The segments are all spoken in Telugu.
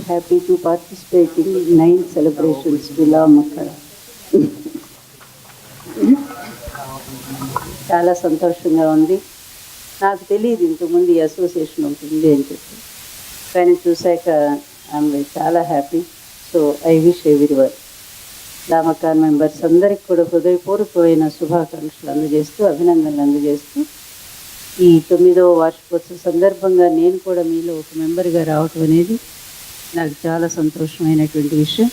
happy to participate in 9 celebrations to Lamakaan. చాలా సంతోషంగా ఉంది. నాకు తెలియదు ఇంతకుముందు ఈ అసోసియేషన్ ఉంటుంది అని చెప్పి, కానీ చూశాక ఐఎమ్ చాలా happy. So I wish everyone Lamakaan members అందరికి కూడా హృదయపూర్వకమైన శుభాకాంక్షలు అందజేస్తూ, అభినందనలు అందజేస్తూ, ఈ 9వ వార్షికోత్సవ సందర్భంగా నేను కూడా మీలో ఒక మెంబర్గా రావటం అనేది నాకు చాలా సంతోషమైనటువంటి విషయం.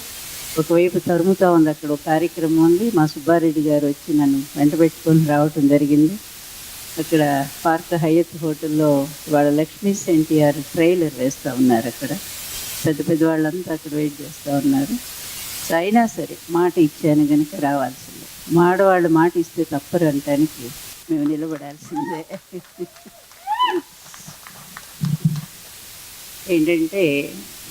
ఒకవైపు తరుముతా ఉంది, అక్కడ ఒక కార్యక్రమం ఉంది, మా సుబ్బారెడ్డి గారు వచ్చి నన్ను వెంట పెట్టుకొని రావటం జరిగింది. అక్కడ పార్క్ హయత్ హోటల్లో వాళ్ళ లక్ష్మీ NTR ట్రైలర్ వేస్తూ ఉన్నారు. అక్కడ పెద్ద పెద్ద వాళ్ళంతా అక్కడ వెయిట్ చేస్తూ ఉన్నారు. సో అయినా సరే మాట ఇచ్చాను కనుక రావాల్సిందే. మాడవాళ్ళు మాట ఇస్తే తప్పరు అనటానికి మేము నిలబడాల్సిందే. ఏంటంటే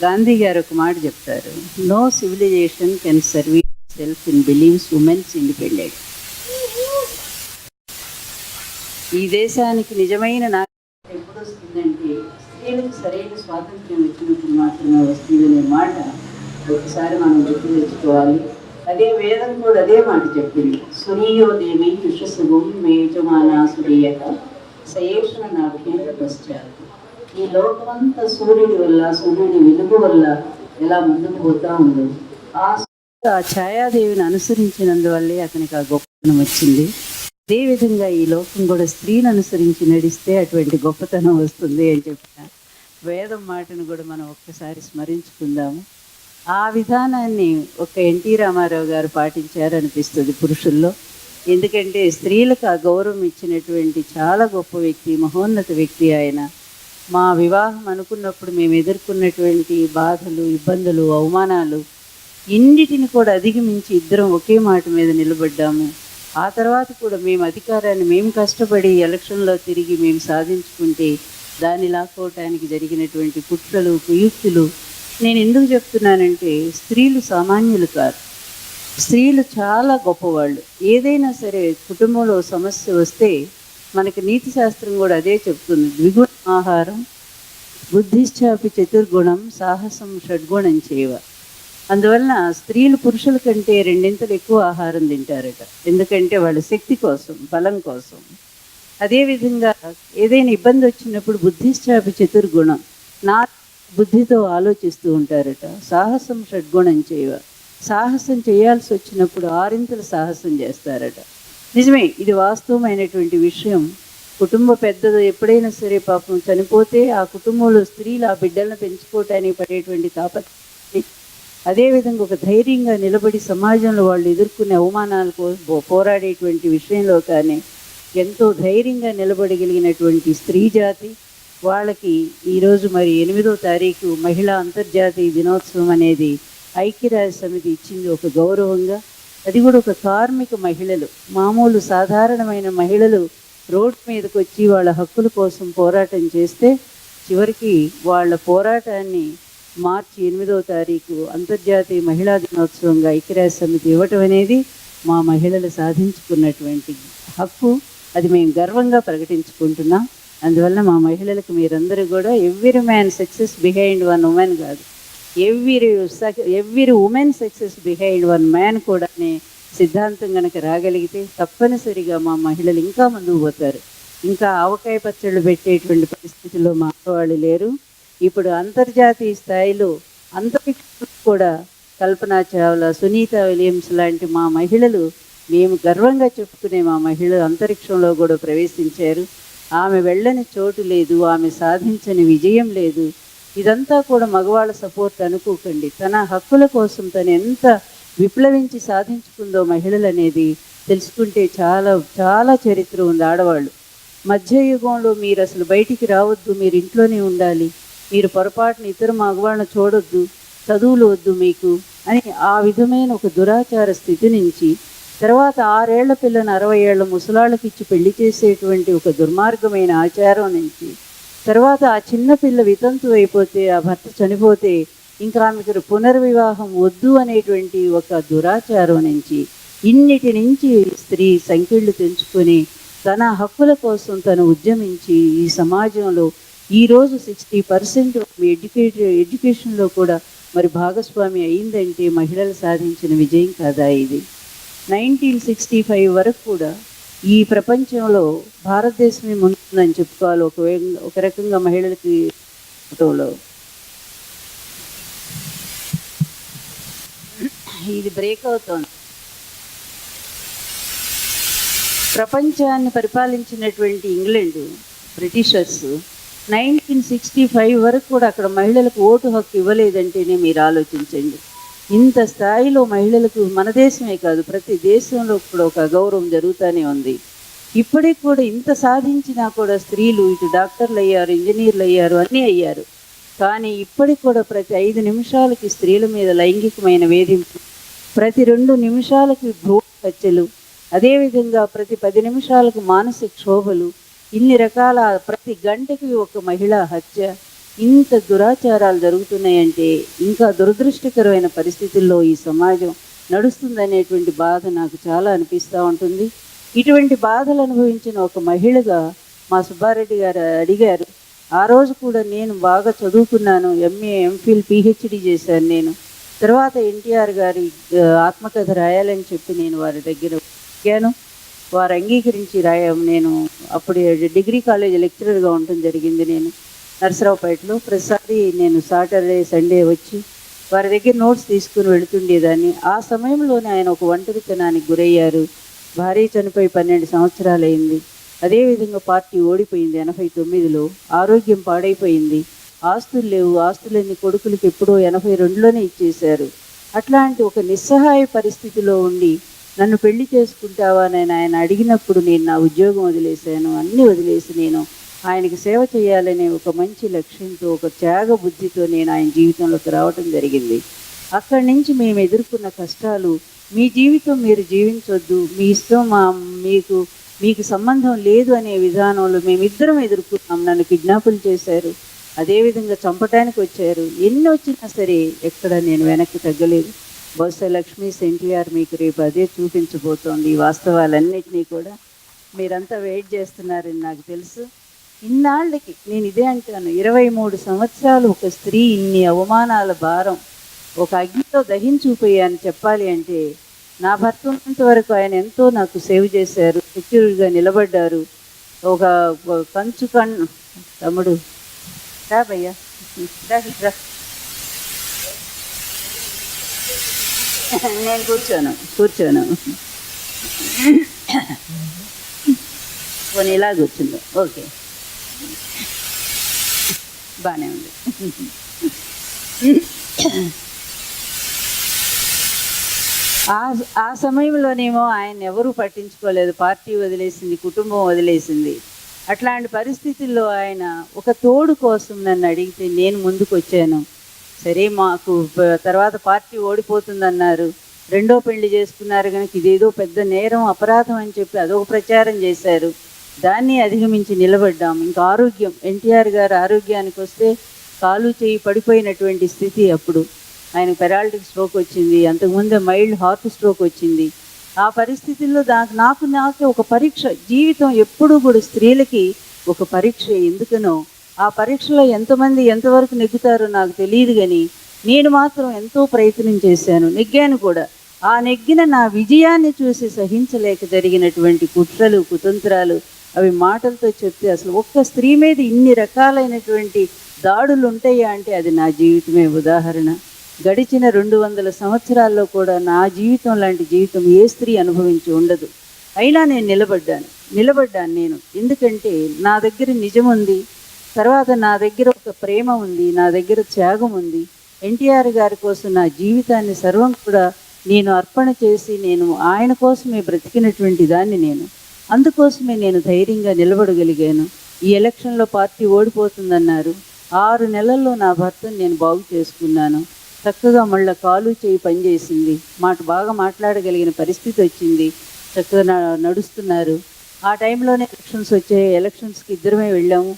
గాంధీ గారు ఒక మాట చెప్తారు, no civilisation can serve self in believes women's independent. ఈ దేశానికి నిజమైన నాగరికత ఎప్పుడు వస్తుందంటే స్త్రీలకు సరైన స్వాతంత్ర్యం వచ్చినప్పుడు మాత్రమే వస్తుందనే మాట ఒకసారి మనం గుర్తు తెచ్చుకోవాలి. అదే వేదం కూడా అదే మాట చెప్పింది, సూర్యోదేవి యుషసుగం మేజమాన సూర్యక సయేషణ నాభ్యంత పశ్చాత్. ఈ లోకమంతా సూర్యుడి వల్ల, సూర్యుడి వెలుగు వల్ల ఎలా ముందుకు పోతా ఉందో, ఆ ఛాయాదేవిని అనుసరించినందువల్లే అతనికి ఆ గొప్పతనం వచ్చింది. అదేవిధంగా ఈ లోకం కూడా స్త్రీని అనుసరించి నడిస్తే అటువంటి గొప్పతనం వస్తుంది అని చెప్పిన వేదం మాటను కూడా మనం ఒక్కసారి స్మరించుకుందాము. ఆ విధానాన్ని ఒక NT రామారావు గారు పాటించారు అనిపిస్తుంది పురుషుల్లో. ఎందుకంటే స్త్రీలకు ఆ గౌరవం ఇచ్చినటువంటి చాలా గొప్ప వ్యక్తి, మహోన్నత వ్యక్తి ఆయన. మా వివాహం అనుకున్నప్పుడు మేము ఎదుర్కొన్నటువంటి బాధలు, ఇబ్బందులు, అవమానాలు ఇన్నిటిని కూడా అధిగమించి ఇద్దరం ఒకే మాట మీద నిలబడ్డాము. ఆ తర్వాత కూడా మేము అధికారాన్ని మేము కష్టపడి ఎలక్షన్లో తిరిగి మేము సాధించుకుంటే దాన్ని లాక్కోవటానికి జరిగినటువంటి కుట్రలు, కుయుక్తులు. నేను ఎందుకు చెప్తున్నానంటే స్త్రీలు సామాన్యులు కాదు, స్త్రీలు చాలా గొప్పవాళ్ళు. ఏదైనా సరే కుటుంబంలో సమస్య వస్తే మనకి నీతి శాస్త్రం కూడా అదే చెప్తుంది, ద్విగుణ ఆహారం బుద్ధిశ్చాపి చతుర్గుణం సాహసం షడ్గుణం చేయవ. అందువలన స్త్రీలు పురుషుల కంటే 2 ఎక్కువ ఆహారం తింటారట. ఎందుకంటే వాళ్ళ శక్తి కోసం, బలం కోసం. అదేవిధంగా ఏదైనా ఇబ్బంది వచ్చినప్పుడు బుద్ధిశ్చాపి చతుర్గుణం, నా బుద్ధితో ఆలోచిస్తూ ఉంటారట. సాహసం షడ్గుణం చేయవ, సాహసం చేయాల్సి వచ్చినప్పుడు 6 సాహసం చేస్తారట. నిజమే, ఇది వాస్తవమైనటువంటి విషయం. కుటుంబ పెద్దలు ఎప్పుడైనా సరే పాపం చనిపోతే ఆ కుటుంబంలో స్త్రీలు ఆ బిడ్డలను పెంచుకోవటానికి పడేటువంటి తాపత్రయం, అదేవిధంగా ఒక ధైర్యంగా నిలబడి సమాజంలో వాళ్ళు ఎదుర్కొనే అవమానాలకు పోరాడేటువంటి విషయంలో కానీ ఎంతో ధైర్యంగా నిలబడగలిగినటువంటి స్త్రీ జాతి వాళ్ళకి ఈరోజు మరి 8వ తారీఖు మహిళా అంతర్జాతీయ దినోత్సవం అనేది ఐక్యరాజ్య సమితి ఇచ్చింది ఒక గౌరవంగా. అది కూడా ఒక కార్మిక మహిళలు, మామూలు సాధారణమైన మహిళలు రోడ్డు మీదకి వచ్చి వాళ్ళ హక్కుల కోసం పోరాటం చేస్తే చివరికి వాళ్ళ పోరాటాన్ని మార్చి 8వ తారీఖు అంతర్జాతీయ మహిళా దినోత్సవంగా ఐక్యరాజ్య సమితి ఇవ్వటం అనేది మా మహిళలు సాధించుకున్నటువంటి హక్కు. అది మేము గర్వంగా ప్రకటించుకుంటున్నాం. అందువల్ల మా మహిళలకు మీరందరూ కూడా every man success behind one woman కాదు, every woman success behind one man కూడా అనే సిద్ధాంతం కనుక రాగలిగితే తప్పనిసరిగా మా మహిళలు ఇంకా ముందుకు పోతారు. ఇంకా ఆవకాయ పచ్చళ్ళు పెట్టేటువంటి పరిస్థితిలో మా వాళ్ళు లేరు. ఇప్పుడు అంతర్జాతీయ స్థాయిలో అంతరిక్షం కూడా కల్పనా చావ్లా, సునీత విలియమ్స్ లాంటి మా మహిళలు, మేము గర్వంగా చెప్పుకునే మా మహిళలు అంతరిక్షంలో కూడా ప్రవేశించారు. ఆమె వెళ్ళని చోటు లేదు, ఆమె సాధించని విజయం లేదు. ఇదంతా కూడా మగవాళ్ళ సపోర్ట్ అనుకోకండి. తన హక్కుల కోసం తను ఎంత విప్లవించి సాధించుకుందో మహిళలు అనేది తెలుసుకుంటే చాలా చాలా చరిత్ర ఉంది. ఆడవాళ్ళు మధ్యయుగంలో మీరు అసలు బయటికి రావద్దు, మీరు ఇంట్లోనే ఉండాలి, మీరు పొరపాటున ఇతర మగవాళ్ళని చూడొద్దు, చదువులు వద్దు మీకు అని ఆ విధమైన ఒక దురాచార స్థితి నుంచి, తర్వాత 6 ఏళ్ల పిల్లని 60 ఏళ్ల ముసలాళ్ళకి ఇచ్చి పెళ్లి చేసేటువంటి ఒక దుర్మార్గమైన ఆచారం నుంచి, తర్వాత ఆ చిన్న పిల్ల వితంతు అయిపోతే, ఆ భర్త చనిపోతే ఇంకా ఆమెకు పునర్వివాహం వద్దు అనేటువంటి ఒక దురాచారం నుంచి, ఇన్నిటి నుంచి స్త్రీ సంఖ్యలు తెంచుకొని తన హక్కుల కోసం తను ఉద్యమించి ఈ సమాజంలో ఈరోజు 60% ఎడ్యుకేషన్లో కూడా మరి భాగస్వామి అయిందంటే మహిళలు సాధించిన విజయం కాదా ఇది? 1965 వరకు కూడా ఈ ప్రపంచంలో భారతదేశమే ముందుందని చెప్పుకోవాలి. ఒక రకంగా మహిళలకి ఫోటోలో ఇది బ్రేక్ అవుతోంది. ప్రపంచాన్ని పరిపాలించినటువంటి ఇంగ్లాండ్ బ్రిటిషర్స్ 1965 వరకు కూడా అక్కడ మహిళలకు ఓటు హక్కు ఇవ్వలేదంటేనే మీరు ఆలోచించండి. ఇంత స్థాయిలో మహిళలకు మన దేశమే కాదు ప్రతి దేశంలో కూడా ఒక అగౌరవం జరుగుతూనే ఉంది. ఇప్పటికి కూడా ఇంత సాధించినా కూడా స్త్రీలు ఇటు డాక్టర్లు అయ్యారు, ఇంజనీర్లు అయ్యారు, అన్నీ అయ్యారు. కానీ ఇప్పటికి కూడా ప్రతి 5 నిమిషాలకి స్త్రీల మీద లైంగికమైన వేధింపు, ప్రతి 2 నిమిషాలకి భ్రూణ హత్యలు, అదేవిధంగా ప్రతి 10 నిమిషాలకు మానసిక క్షోభలు, ఇన్ని రకాల ప్రతి గంటకి ఒక మహిళా హత్య, ఇంత దురాచారాలు జరుగుతున్నాయంటే ఇంకా దురదృష్టకరమైన పరిస్థితుల్లో ఈ సమాజం నడుస్తుందనేటువంటి బాధ నాకు చాలా అనిపిస్తూ ఉంటుంది. ఇటువంటి బాధలు అనుభవించిన ఒక మహిళగా మా సుబ్బారెడ్డి గారు అడిగారు. ఆ రోజు కూడా నేను బాగా చదువుకున్నాను, ఎంఏ, ఎంఫిల్, పిహెచ్డి చేశాను నేను. తర్వాత ఎన్టీఆర్ గారి ఆత్మకథ రాయాలని చెప్పి నేను వారి దగ్గర అడిగాను. వారు అంగీకరించి నేను అప్పుడు డిగ్రీ కాలేజ్ లెక్చరర్గా ఉండటం జరిగింది. నేను నరసరావుపేటలో ప్రతిసారి నేను సాటర్డే సండే వచ్చి వారి దగ్గర నోట్స్ తీసుకుని వెళుతుండేదాన్ని. ఆ సమయంలోనే ఆయన ఒక ఒంటరితనానికి గురయ్యారు. భార్య చనిపోయి 12 సంవత్సరాలు అయింది. అదేవిధంగా పార్టీ ఓడిపోయింది 89లో. ఆరోగ్యం పాడైపోయింది, ఆస్తులు లేవు, ఆస్తులన్నీ కొడుకులకి ఎప్పుడో 82లోనే ఇచ్చేశారు. అట్లాంటి ఒక నిస్సహాయ పరిస్థితిలో ఉండి నన్ను పెళ్లి చేసుకుంటావా అని ఆయన అడిగినప్పుడు నేను నా ఉద్యోగం వదిలేశాను, అన్నీ వదిలేసి నేను ఆయనకి సేవ చేయాలనే ఒక మంచి లక్ష్యంతో, ఒక త్యాగ బుద్ధితో నేను ఆయన జీవితంలోకి రావటం జరిగింది. అక్కడి నుంచి మేము ఎదుర్కొన్న కష్టాలు, మీ జీవితం మీరు జీవించొద్దు, మీ ఇష్టం మీకు సంబంధం లేదు అనే విధానంలో మేమిద్దరం ఎదుర్కొన్నాం. నన్ను కిడ్నాపులు చేశారు, అదేవిధంగా చంపటానికి వచ్చారు. ఎన్ని వచ్చినా సరే ఎక్కడ నేను వెనక్కి తగ్గలేదు. బహుశా లక్ష్మీ NTR మీకు రేపు అదే చూపించబోతోంది. ఈ వాస్తవాలన్నిటినీ కూడా మీరంతా వెయిట్ చేస్తున్నారని నాకు తెలుసు. ఇన్నాళ్ళకి నేను ఇదే అంటాను, 23 సంవత్సరాలు ఒక స్త్రీ ఇన్ని అవమానాల భారం ఒక అగ్నితో దహించిపోయాను చెప్పాలి అంటే, నా భర్త ఉన్నంత వరకు ఆయన ఎంతో నాకు సేవ్ చేశారు, సెక్యూర్గా నిలబడ్డారు. ఒక కంచు తమ్ముడు రాబయ్యా నేను కూర్చోను పోనీ ఇలా కూర్చుందో ఓకే బాగానే ఉంది. ఆ సమయంలోనేమో ఆయన ఎవరూ పట్టించుకోలేదు, పార్టీ వదిలేసింది, కుటుంబం వదిలేసింది. అట్లాంటి పరిస్థితుల్లో ఆయన ఒక తోడు కోసం నన్ను అడిగితే నేను ముందుకు వచ్చాను. సరే, మాకు తర్వాత పార్టీ ఓడిపోతుందన్నారు, రెండో పెళ్లి చేసుకున్నారు కనుక ఇదేదో పెద్ద నేరం, అపరాధం అని చెప్పి అదొక ప్రచారం చేశారు. దాన్ని అధిగమించి నిలబడ్డాం. ఇంకా ఆరోగ్యం, ఎన్టీఆర్ గారు ఆరోగ్యానికి వస్తే కాలు చేయి పడిపోయినటువంటి స్థితి. అప్పుడు ఆయన పెరాలిటిక్ స్ట్రోక్ వచ్చింది, అంతకుముందే మైల్డ్ హార్ట్ స్ట్రోక్ వచ్చింది. ఆ పరిస్థితుల్లో నాకు ఒక పరీక్ష. జీవితం ఎప్పుడూ కూడా స్త్రీలకి ఒక పరీక్ష. ఎందుకనో ఆ పరీక్షలో ఎంతవరకు నెగ్గుతారో నాకు తెలియదు, కానీ నేను మాత్రం ఎంతో ప్రయత్నం చేశాను, నెగ్గాను కూడా. ఆ నెగ్గిన నా విజయాన్ని చూసి సహించలేక జరిగినటువంటి కుట్రలు, కుతంత్రాలు, అవి మాటలతో చెప్తే అసలు ఒక్క స్త్రీ మీద ఇన్ని రకాలైనటువంటి దాడులు ఉంటాయా అంటే అది నా జీవితమే ఉదాహరణ. గడిచిన 200 సంవత్సరాల్లో కూడా నా జీవితం లాంటి జీవితం ఏ స్త్రీ అనుభవించి ఉండదు. అయినా నేను నిలబడ్డాను నేను. ఎందుకంటే నా దగ్గర నిజం ఉంది, తర్వాత నా దగ్గర ఒక ప్రేమ ఉంది, నా దగ్గర త్యాగం ఉంది. ఎన్టీఆర్ గారి కోసం నా జీవితాన్ని సర్వం కూడా నేను అర్పణ చేసి నేను ఆయన కోసమే బ్రతికినటువంటి దాన్ని నేను. అందుకోసమే నేను ధైర్యంగా నిలబడగలిగాను. ఈ ఎలక్షన్లో పార్టీ ఓడిపోతుందన్నారు. 6 నెలల్లో నా భర్తను నేను బాగు చేసుకున్నాను. చక్కగా మళ్ళీ కాలు చేయి పనిచేసింది, బాగా మాట్లాడగలిగిన పరిస్థితి వచ్చింది, చక్కగా నడుస్తున్నారు. ఆ టైంలోనే ఎలక్షన్స్ వచ్చాయి. ఎలక్షన్స్కి ఇద్దరమే వెళ్ళాము.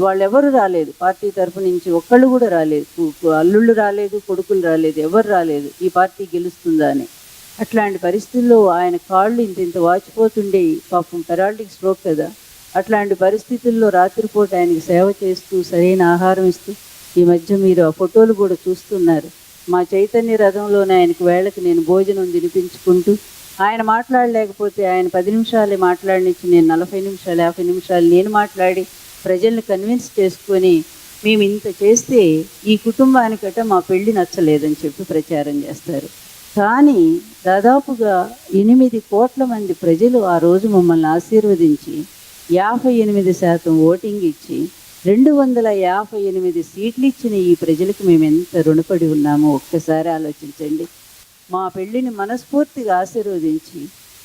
వాళ్ళెవరు రాలేదు, పార్టీ తరఫు నుంచి ఒక్కళ్ళు కూడా రాలేదు. అల్లుళ్ళు రాలేదు, కొడుకులు రాలేదు, ఎవరు రాలేదు ఈ పార్టీ గెలుస్తుందా అని. అట్లాంటి పరిస్థితుల్లో ఆయన కాళ్ళు ఇంత వాచిపోతుండే, పాపం పెరాలిటిక్ స్ట్రోక్ కదా. అట్లాంటి పరిస్థితుల్లో రాత్రిపూట ఆయనకి సేవ చేస్తూ సరైన ఆహారం ఇస్తూ, ఈ మధ్య మీరు ఆ ఫోటోలు కూడా చూస్తున్నారు. మా చైతన్య రథంలోనే ఆయనకు వేళకి నేను భోజనం తినిపించుకుంటూ, ఆయన మాట్లాడలేకపోతే ఆయన 10 నిమిషాలే మాట్లాడనిచ్చి నేను 40 నిమిషాలు 50 నిమిషాలు నేను మాట్లాడి ప్రజల్ని కన్విన్స్ చేసుకొని, మేము ఇంత చేస్తే ఈ కుటుంబానికట మా పెళ్ళి నచ్చలేదని చెప్పి ప్రచారం చేస్తారు. కానీ దాదాపుగా 8 కోట్ల మంది ప్రజలు ఆ రోజు మమ్మల్ని ఆశీర్వదించి 58% ఓటింగ్ ఇచ్చి 258 సీట్లు ఇచ్చిన ఈ ప్రజలకు మేము ఎంత రుణపడి ఉన్నామో ఒక్కసారి ఆలోచించండి. మా పెళ్ళిని మనస్ఫూర్తిగా ఆశీర్వదించి,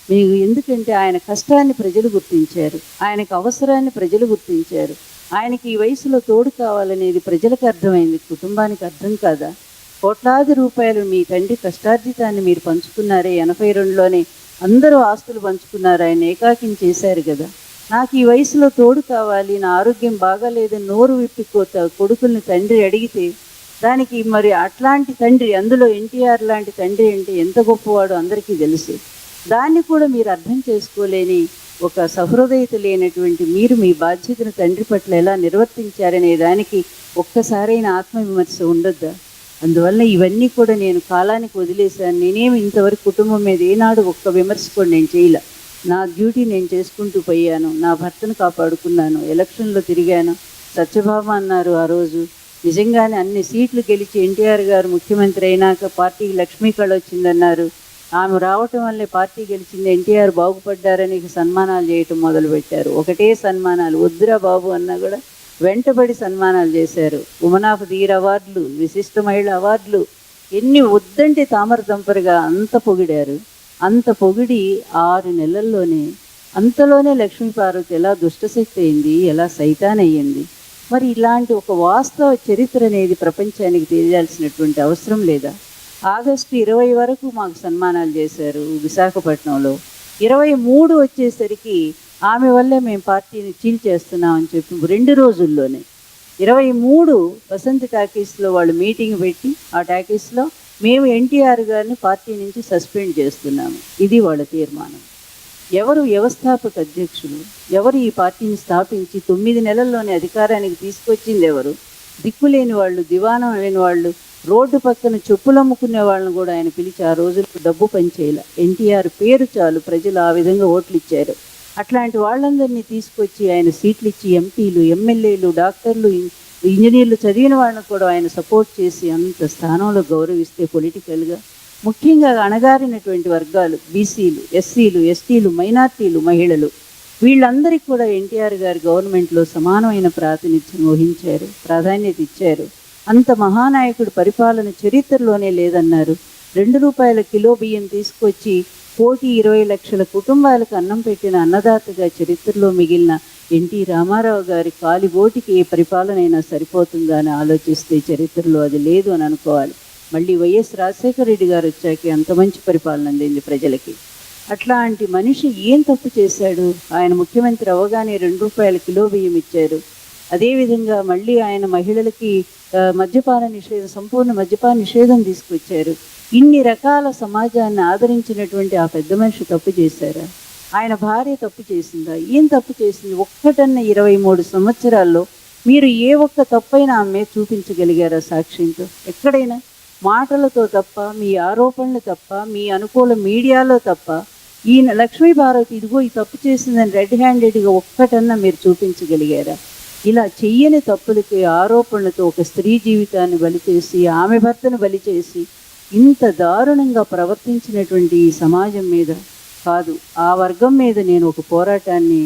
మీకు ఎందుకంటే ఆయన కష్టాన్ని ప్రజలు గుర్తించారు, ఆయనకు అవసరాన్ని ప్రజలు గుర్తించారు, ఆయనకి ఈ వయసులో తోడు కావాలనేది ప్రజలకు అర్థమైంది, కుటుంబానికి అర్థం కాదా? కోట్లాది రూపాయలు మీ తండ్రి కష్టార్జితాన్ని మీరు పంచుకున్నారే, 82లోనే అందరూ ఆస్తులు పంచుకున్నారు, ఆయన ఏకాకిని చేశారు కదా. నాకు ఈ వయసులో తోడు కావాలి, నా ఆరోగ్యం బాగాలేదని నోరు విప్పికోత కొడుకుల్ని తండ్రి అడిగితే, దానికి మరి అట్లాంటి తండ్రి, అందులో ఎన్టీఆర్ లాంటి తండ్రి అంటే ఎంత గొప్పవాడో అందరికీ తెలుసు. దాన్ని కూడా మీరు అర్థం చేసుకోలేని ఒక సహృదయత లేనటువంటి మీరు మీ బాధ్యతను తండ్రి పట్ల ఎలా నిర్వర్తించారనే దానికి ఒక్కసారైన ఆత్మవిమర్శ ఉండొద్దా? అందువల్ల ఇవన్నీ కూడా నేను కాలానికి వదిలేశాను. నేనేమి ఇంతవరకు కుటుంబం మీద ఏనాడు ఒక్క విమర్శ కూడా నేను చేయలే. నా డ్యూటీ నేను చేసుకుంటూ పోయాను, నా భర్తను కాపాడుకున్నాను, ఎలక్షన్లో తిరిగాను. సత్యభామ అన్నారు ఆ రోజు, నిజంగానే అన్ని సీట్లు గెలిచి ఎన్టీఆర్ గారు ముఖ్యమంత్రి అయినాక పార్టీకి లక్ష్మీ కళ వచ్చిందన్నారు. ఆమె రావటం వల్లే పార్టీ గెలిచింది, ఎన్టీఆర్ బాగుపడ్డారని సన్మానాలు చేయటం మొదలుపెట్టారు. ఒకటే సన్మానాలు, వద్దురా బాబు అన్నా కూడా వెంటబడి సన్మానాలు చేశారు. ఉమెన్ ఆఫ్ ది ఇయర్ అవార్డులు, విశిష్ట మహిళ అవార్డులు, ఎన్ని వద్దంటే తామర దంపరగా అంత పొగిడారు. అంత పొగిడి 6 నెలల్లోనే అంతలోనే లక్ష్మీ పార్వతి ఎలా దుష్టశక్తి అయింది, ఎలా సైతాన్ అయ్యింది. మరి ఇలాంటి ఒక వాస్తవ చరిత్ర అనేది ప్రపంచానికి తెలియాల్సినటువంటి అవసరం లేదా? ఆగస్టు 20 వరకు మాకు సన్మానాలు చేశారు విశాఖపట్నంలో. 23 వచ్చేసరికి ఆమె వల్లే మేము పార్టీని చీల్చేస్తున్నామని చెప్పి 2 రోజుల్లోనే 23 వసంత టాకీస్లో వాళ్ళు మీటింగ్ పెట్టి, ఆ టాకీస్లో మేము ఎన్టీఆర్ గారిని పార్టీ నుంచి సస్పెండ్ చేస్తున్నాము, ఇది వాళ్ళ తీర్మానం. ఎవరు వ్యవస్థాపక అధ్యక్షులు, ఎవరు ఈ పార్టీని స్థాపించి 9 నెలల్లోనే అధికారానికి తీసుకొచ్చింది ఎవరు? దిక్కులేని వాళ్ళు, దివాణం లేని వాళ్ళు, రోడ్డు పక్కన చెప్పులు అమ్ముకునే వాళ్ళని కూడా ఆయన పిలిచి ఆ రోజులకు డబ్బు పనిచేయాల. ఎన్టీఆర్ పేరు చాలు ప్రజలు ఆ విధంగా ఓట్లు ఇచ్చారు. అట్లాంటి వాళ్ళందరినీ తీసుకొచ్చి ఆయన సీట్లు ఇచ్చి ఎంపీలు, ఎమ్మెల్యేలు, డాక్టర్లు, ఇంజనీర్లు చదివిన వాళ్ళని కూడా ఆయన సపోర్ట్ చేసి అంత స్థానంలో గౌరవిస్తే పొలిటికల్గా, ముఖ్యంగా అణగారినటువంటి వర్గాలు, బీసీలు, ఎస్సీలు, ఎస్టీలు, మైనార్టీలు, మహిళలు, వీళ్ళందరికీ కూడా ఎన్టీఆర్ గారి గవర్నమెంట్లో సమానమైన ప్రాతినిధ్యం వహించారు, ప్రాధాన్యత ఇచ్చారు. అంత మహానాయకుడు పరిపాలన చరిత్రలోనే లేదన్నారు. 2 రూపాయల కిలో బియ్యం తీసుకొచ్చి 1,20 లక్షల కుటుంబాలకు అన్నం పెట్టిన అన్నదాతగా చరిత్రలో మిగిలిన ఎన్టీ రామారావు గారి కాలిగోటికి ఏ పరిపాలనైనా సరిపోతుందా అని ఆలోచిస్తే చరిత్రలో అది లేదు అని అనుకోవాలి. మళ్ళీ వైఎస్ రాజశేఖర రెడ్డి గారు వచ్చాక అంత మంచి పరిపాలన అందింది ప్రజలకి. అట్లాంటి మనిషి ఏం తప్పు చేశాడు? ఆయన ముఖ్యమంత్రి అవగానే 2 రూపాయల కిలో బియ్యం ఇచ్చారు. అదేవిధంగా మళ్ళీ ఆయన మహిళలకి మద్యపాన నిషేధం, సంపూర్ణ మద్యపాన నిషేధం తీసుకొచ్చారు. ఇన్ని రకాల సమాజాన్ని ఆదరించినటువంటి ఆ పెద్ద మనిషి తప్పు చేశారా? ఆయన భార్య తప్పు చేసిందా? ఏం తప్పు చేసింది? ఒక్కటన్న 23 సంవత్సరాల్లో మీరు ఏ ఒక్క తప్పైనా ఆమె చూపించగలిగారా సాక్ష్యంతో? ఎక్కడైనా మాటలతో తప్ప, మీ ఆరోపణలు తప్ప, మీ అనుకూల మీడియాలో తప్ప, ఈయన లక్ష్మీ పార్వతి ఇదిగో ఈ తప్పు చేసిందని రెడ్ హ్యాండెడ్గా ఒక్కటన్నా మీరు చూపించగలిగారా? ఇలా చెయ్యని తప్పులకి, ఆరోపణలతో ఒక స్త్రీ జీవితాన్ని బలి చేసి, ఆమె భర్తను బలి చేసి, ఇంత దారుణంగా ప్రవర్తించినటువంటి ఈ సమాజం మీద కాదు, ఆ వర్గం మీద నేను ఒక పోరాటాన్ని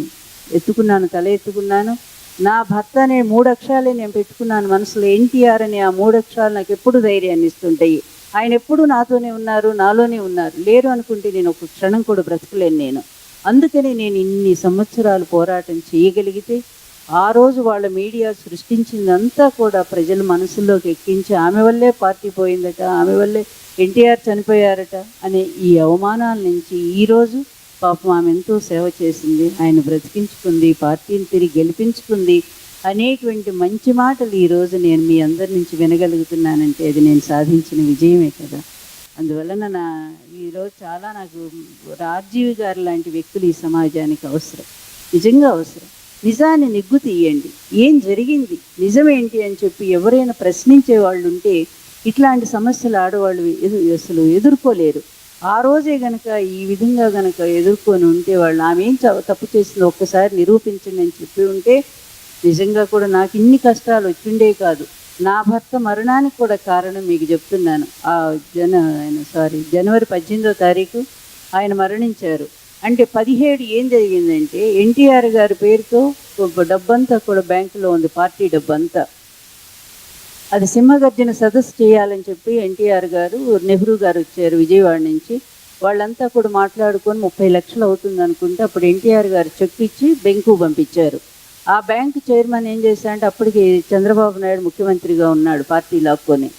ఎత్తుకున్నాను, తల ఎత్తుకున్నాను. నా భర్త అనే 3 అక్షరాలే నేను పెట్టుకున్నాను మనసులో. ఎన్టీఆర్ అనే ఆ 3 అక్షరాలు నాకు ఎప్పుడు ధైర్యాన్ని ఇస్తుంటాయి. ఆయన ఎప్పుడు నాతోనే ఉన్నారు, నాలోనే ఉన్నారు. లేరు అనుకుంటే నేను ఒక క్షణం కూడా బ్రతకలేను నేను. అందుకని నేను ఇన్ని సంవత్సరాలు పోరాటం చేయగలిగితే, ఆ రోజు వాళ్ళ మీడియా సృష్టించిందంతా కూడా ప్రజల మనసుల్లోకి ఎక్కించి, ఆమె వల్లే పార్టీ పోయిందట, ఆమె వల్లే ఎన్టీఆర్ చనిపోయారట అనే ఈ అవమానాల నుంచి ఈరోజు పాపం ఆమె ఎంతో సేవ చేసింది, ఆయన బ్రతికించుకుంది, పార్టీని తిరిగి గెలిపించుకుంది అనేటువంటి మంచి మాటలు ఈరోజు నేను మీ అందరి నుంచి వినగలుగుతున్నానంటే అది నేను సాధించిన విజయమే కదా. అందువలన ఈరోజు చాలా నాకు రాజీవ్ గారు లాంటి వ్యక్తులు ఈ సమాజానికి అవసరం, నిజంగా అవసరం. నిజాన్ని నిగ్గు తీయండి, ఏం జరిగింది, నిజమేంటి అని చెప్పి ఎవరైనా ప్రశ్నించే వాళ్ళు ఉంటే ఇట్లాంటి సమస్యలు ఆడవాళ్ళు అసలు ఎదుర్కోలేరు. ఆ రోజే గనక ఈ విధంగా గనక ఎదుర్కొని ఉంటే వాళ్ళు ఆమె ఏం తప్పు చేసిందో ఒక్కసారి నిరూపించండి అని చెప్పి ఉంటే నిజంగా కూడా నాకు ఇన్ని కష్టాలు వచ్చిండే కాదు. నా భర్త మరణానికి కూడా కారణం మీకు చెప్తున్నాను. జనవరి 18వ తారీఖు ఆయన మరణించారు. అంటే 17 ఏం జరిగిందంటే ఎన్టీఆర్ గారి పేరుతో డబ్బంతా కూడా బ్యాంకులో ఉంది, పార్టీ డబ్బంతా. అది సింహగర్జన సదస్సు చేయాలని చెప్పి ఎన్టీఆర్ గారు, నెహ్రూ గారు వచ్చారు విజయవాడ నుంచి. వాళ్ళంతా కూడా మాట్లాడుకొని 30 లక్షలు అవుతుంది అనుకుంటే అప్పుడు ఎన్టీఆర్ గారు చెక్ ఇచ్చి బెంకు పంపించారు. ఆ బ్యాంకు చైర్మన్ ఏం చేశాడంటే అప్పటికి చంద్రబాబు నాయుడు ముఖ్యమంత్రిగా ఉన్నాడు, పార్టీ లాక్కొని.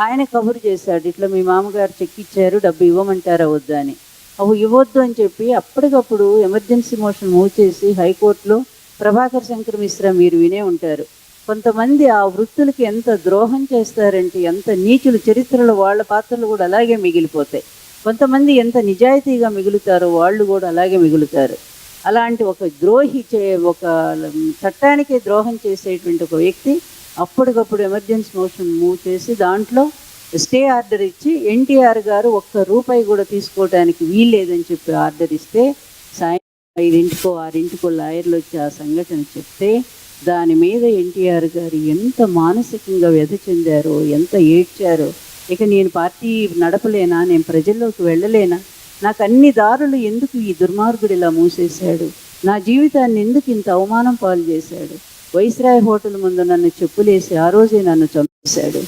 ఆయన కబురు చేశాడు, ఇట్లా మీ మామగారు చెక్ ఇచ్చారు, డబ్బు ఇవ్వమంటారా వద్దా అని. అవి ఇవ్వద్దు అని చెప్పి అప్పటికప్పుడు ఎమర్జెన్సీ మోషన్ మూవ్ చేసి హైకోర్టులో ప్రభాకర్ శంకర్ మిశ్రా మీరు వినే ఉంటారు. కొంతమంది ఆ వృత్తులకి ఎంత ద్రోహం చేస్తారంటే, ఎంత నీచులు, చరిత్రలో వాళ్ళ పాత్రలు కూడా అలాగే మిగిలిపోతాయి. కొంతమంది ఎంత నిజాయితీగా మిగులుతారో వాళ్ళు కూడా అలాగే మిగులుతారు. అలాంటి ఒక ద్రోహి ఒక చట్టానికే ద్రోహం చేసేటువంటి ఒక వ్యక్తి అప్పటికప్పుడు ఎమర్జెన్సీ మోషన్ మూవ్ చేసి దాంట్లో స్టే ఆర్డర్ ఇచ్చి ఎన్టీఆర్ గారు ₹1 కూడా తీసుకోవడానికి వీల్లేదని చెప్పి ఆర్డర్ ఇస్తే సాయంత్రం 5ంటికో 6ంటికో లాయర్లు వచ్చి ఆ సంఘటన చెప్తే దాని మీద ఎన్టీఆర్ గారు ఎంత మానసికంగా వ్యధ చెందారో, ఎంత ఏడ్చారో. ఇక నేను పార్టీ నడపలేనా, నేను ప్రజల్లోకి వెళ్ళలేనా, నాకు అన్ని దారులు ఎందుకు ఈ దుర్మార్గుడు ఇలా మూసేశాడు, నా జీవితాన్ని ఎందుకు ఇంత అవమానం పాలు చేశాడు, వైస్రాయ్ హోటల్ ముందు నన్ను చెప్పులేసి ఆ రోజే నన్ను చంపేశాడు,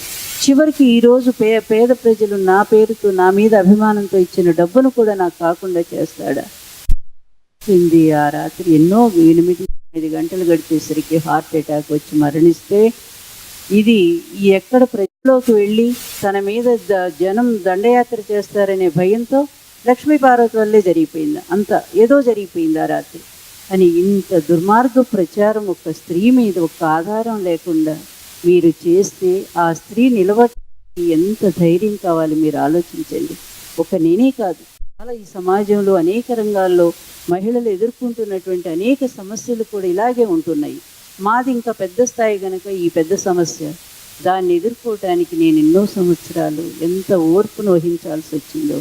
చివరికి ఈరోజు పేద ప్రజలు నా పేరుతో నా మీద అభిమానంతో ఇచ్చిన డబ్బును కూడా నాకు కాకుండా చేస్తాడా. ఆ రాత్రి ఎన్నో 8-9 గంటలు గడిచేసరికి హార్ట్ అటాక్ వచ్చి మరణిస్తే ఇది ఎక్కడ ప్రజల్లోకి వెళ్ళి తన మీద జనం దండయాత్ర చేస్తారనే భయంతో లక్ష్మీ పార్వతి వల్లే జరిగిపోయింది, అంత ఏదో జరిగిపోయింది ఆ రాత్రి అని. ఇంత దుర్మార్గ ప్రచారం ఒక స్త్రీ మీద ఒక ఆధారం లేకుండా మీరు చేస్తే ఆ స్త్రీ నిలబడి ఎంత ధైర్యం కావాలి మీరు ఆలోచించండి. ఒక నేనే కాదు, చాలా ఈ సమాజంలో అనేక రంగాల్లో మహిళలు ఎదుర్కొంటున్నటువంటి అనేక సమస్యలు కూడా ఇలాగే ఉంటున్నాయి. మాది ఇంకా పెద్ద స్థాయి కనుక ఈ పెద్ద సమస్య, దాన్ని ఎదుర్కోవటానికి నేను ఎన్నో సంవత్సరాలు ఎంత ఓర్పును వహించాల్సి వచ్చిందో.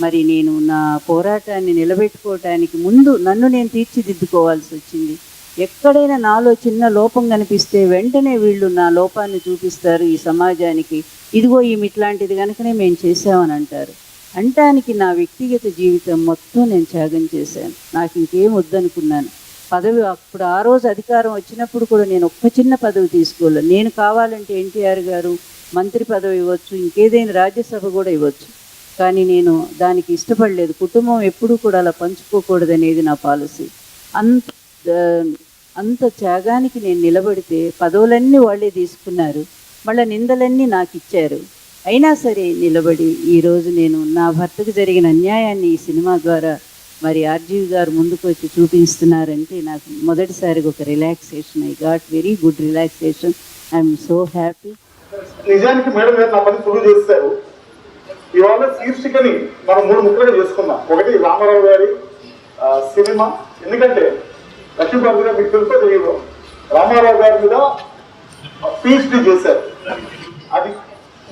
మరి నేను నా పోరాటాన్ని నిలబెట్టుకోవటానికి ముందు నన్ను నేను తీర్చిదిద్దుకోవాల్సి వచ్చింది. ఎక్కడైనా నాలో చిన్న లోపం కనిపిస్తే వెంటనే వీళ్ళు నా లోపాన్ని చూపిస్తారు ఈ సమాజానికి, ఇదిగో ఈమె ఇట్లాంటిది కనుకనే మేము చేసామని అంటారు. అంటానికి నా వ్యక్తిగత జీవితం మొత్తం నేను త్యాగం చేశాను. నాకు ఇంకేం వద్దనుకున్నాను. పదవి అప్పుడు ఆ రోజు అధికారం వచ్చినప్పుడు కూడా నేను ఒక్క చిన్న పదవి తీసుకోలేదు. నేను కావాలంటే ఎన్టీఆర్ గారు మంత్రి పదవి ఇవ్వచ్చు, ఇంకేదైనా రాజ్యసభ కూడా ఇవ్వచ్చు, కానీ నేను దానికి ఇష్టపడలేదు. కుటుంబం ఎప్పుడూ కూడా అలా పంచుకోకూడదనేది నా పాలసీ. అంత త్యాగానికి నేను నిలబడితే పదవులన్నీ వాళ్ళే తీసుకున్నారు, మళ్ళీ నిందలన్నీ నాకు ఇచ్చారు. అయినా సరే నిలబడి ఈరోజు నేను నా భర్తకు జరిగిన అన్యాయాన్ని ఈ సినిమా ద్వారా మరి ఆర్జీవి గారు ముందుకు వచ్చి చూపిస్తున్నారంటే నాకు మొదటిసారిగా ఒక relaxation. I got very good relaxation. I'm so happy. నిజానికి మేడం గారు నా పని సులువు చేస్తారు. ఇవాళ శీర్షికని మనం 3 ముక్కలుగా చేసుకుందాం. ఒకటి రామారావు గారి సినిమా, ఎందుకంటే లక్ష్మీ పార్వతి గారు మీకు తెలుసో తెలియదు, రామారావు గారి మీద PhD చేశారు. అది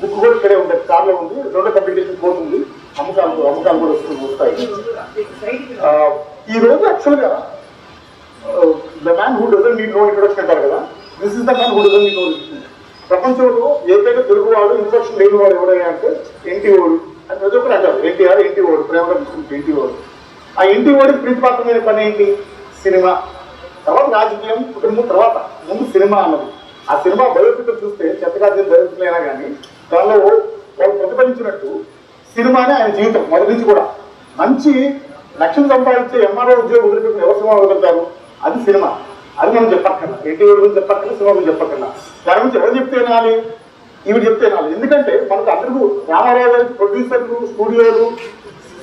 బుక్ కూడా ఇక్కడే ఉంటుంది, కార్లో ఉంది, 2 పబ్లికేషన్ పోతుంది, అమ్మకాలు కూడా వస్తాయి. ఈ రోజు యాక్చువల్గా the man who doesn't need no introduction అంటారు కదా, this is the man who doesn't need no introduction. ప్రపంచంలో ఏకైనా తెలుగువాడు ఇంట్రొడక్షన్ లేని వాడు ఎవడైనా అంటే ఎన్టీ ఓడు అని ప్రతి ఒక్కరు అంటారు. ఎన్టీఆర్ ఎన్టీ ఓడు, ప్రేమగా తీసుకుంటే ఎన్టీ ఓడు. ఆ ఎన్టీ ఓడికి ప్రీతిపాత్రమైన పని ఏంటి? సినిమా. తర్వాత రాజకీయం, కుటుంబం, తర్వాత ముందు సినిమా అన్నది. ఆ సినిమా బయోపిక్ చూస్తే చెత్తగాజీలు బయోపిక్లైనా కానీ దానిలో వాళ్ళు ప్రతిఫలించినట్టు సినిమానే ఆయన జీవితం మొదటి నుంచి కూడా. మంచి లక్ష్యం సంపాదించే ఎంఆర్ఓ ఉద్యోగం వదిలిపెట్టిన ఎవరు సినిమా వదులుతారు? అది సినిమా. అది మనం చెప్పక్కర్లా, ఎన్టీ గురించి చెప్పక్కర్లా, సినిమా గురించి చెప్పక్కర్లా. దాని గురించి ఎవరు చెప్తే వినాలి? ఈవిడ చెప్తే వినాలి. ఎందుకంటే మనకు అందరికీ రామారావు గారి ప్రొడ్యూసర్లు, స్టూడియోలు,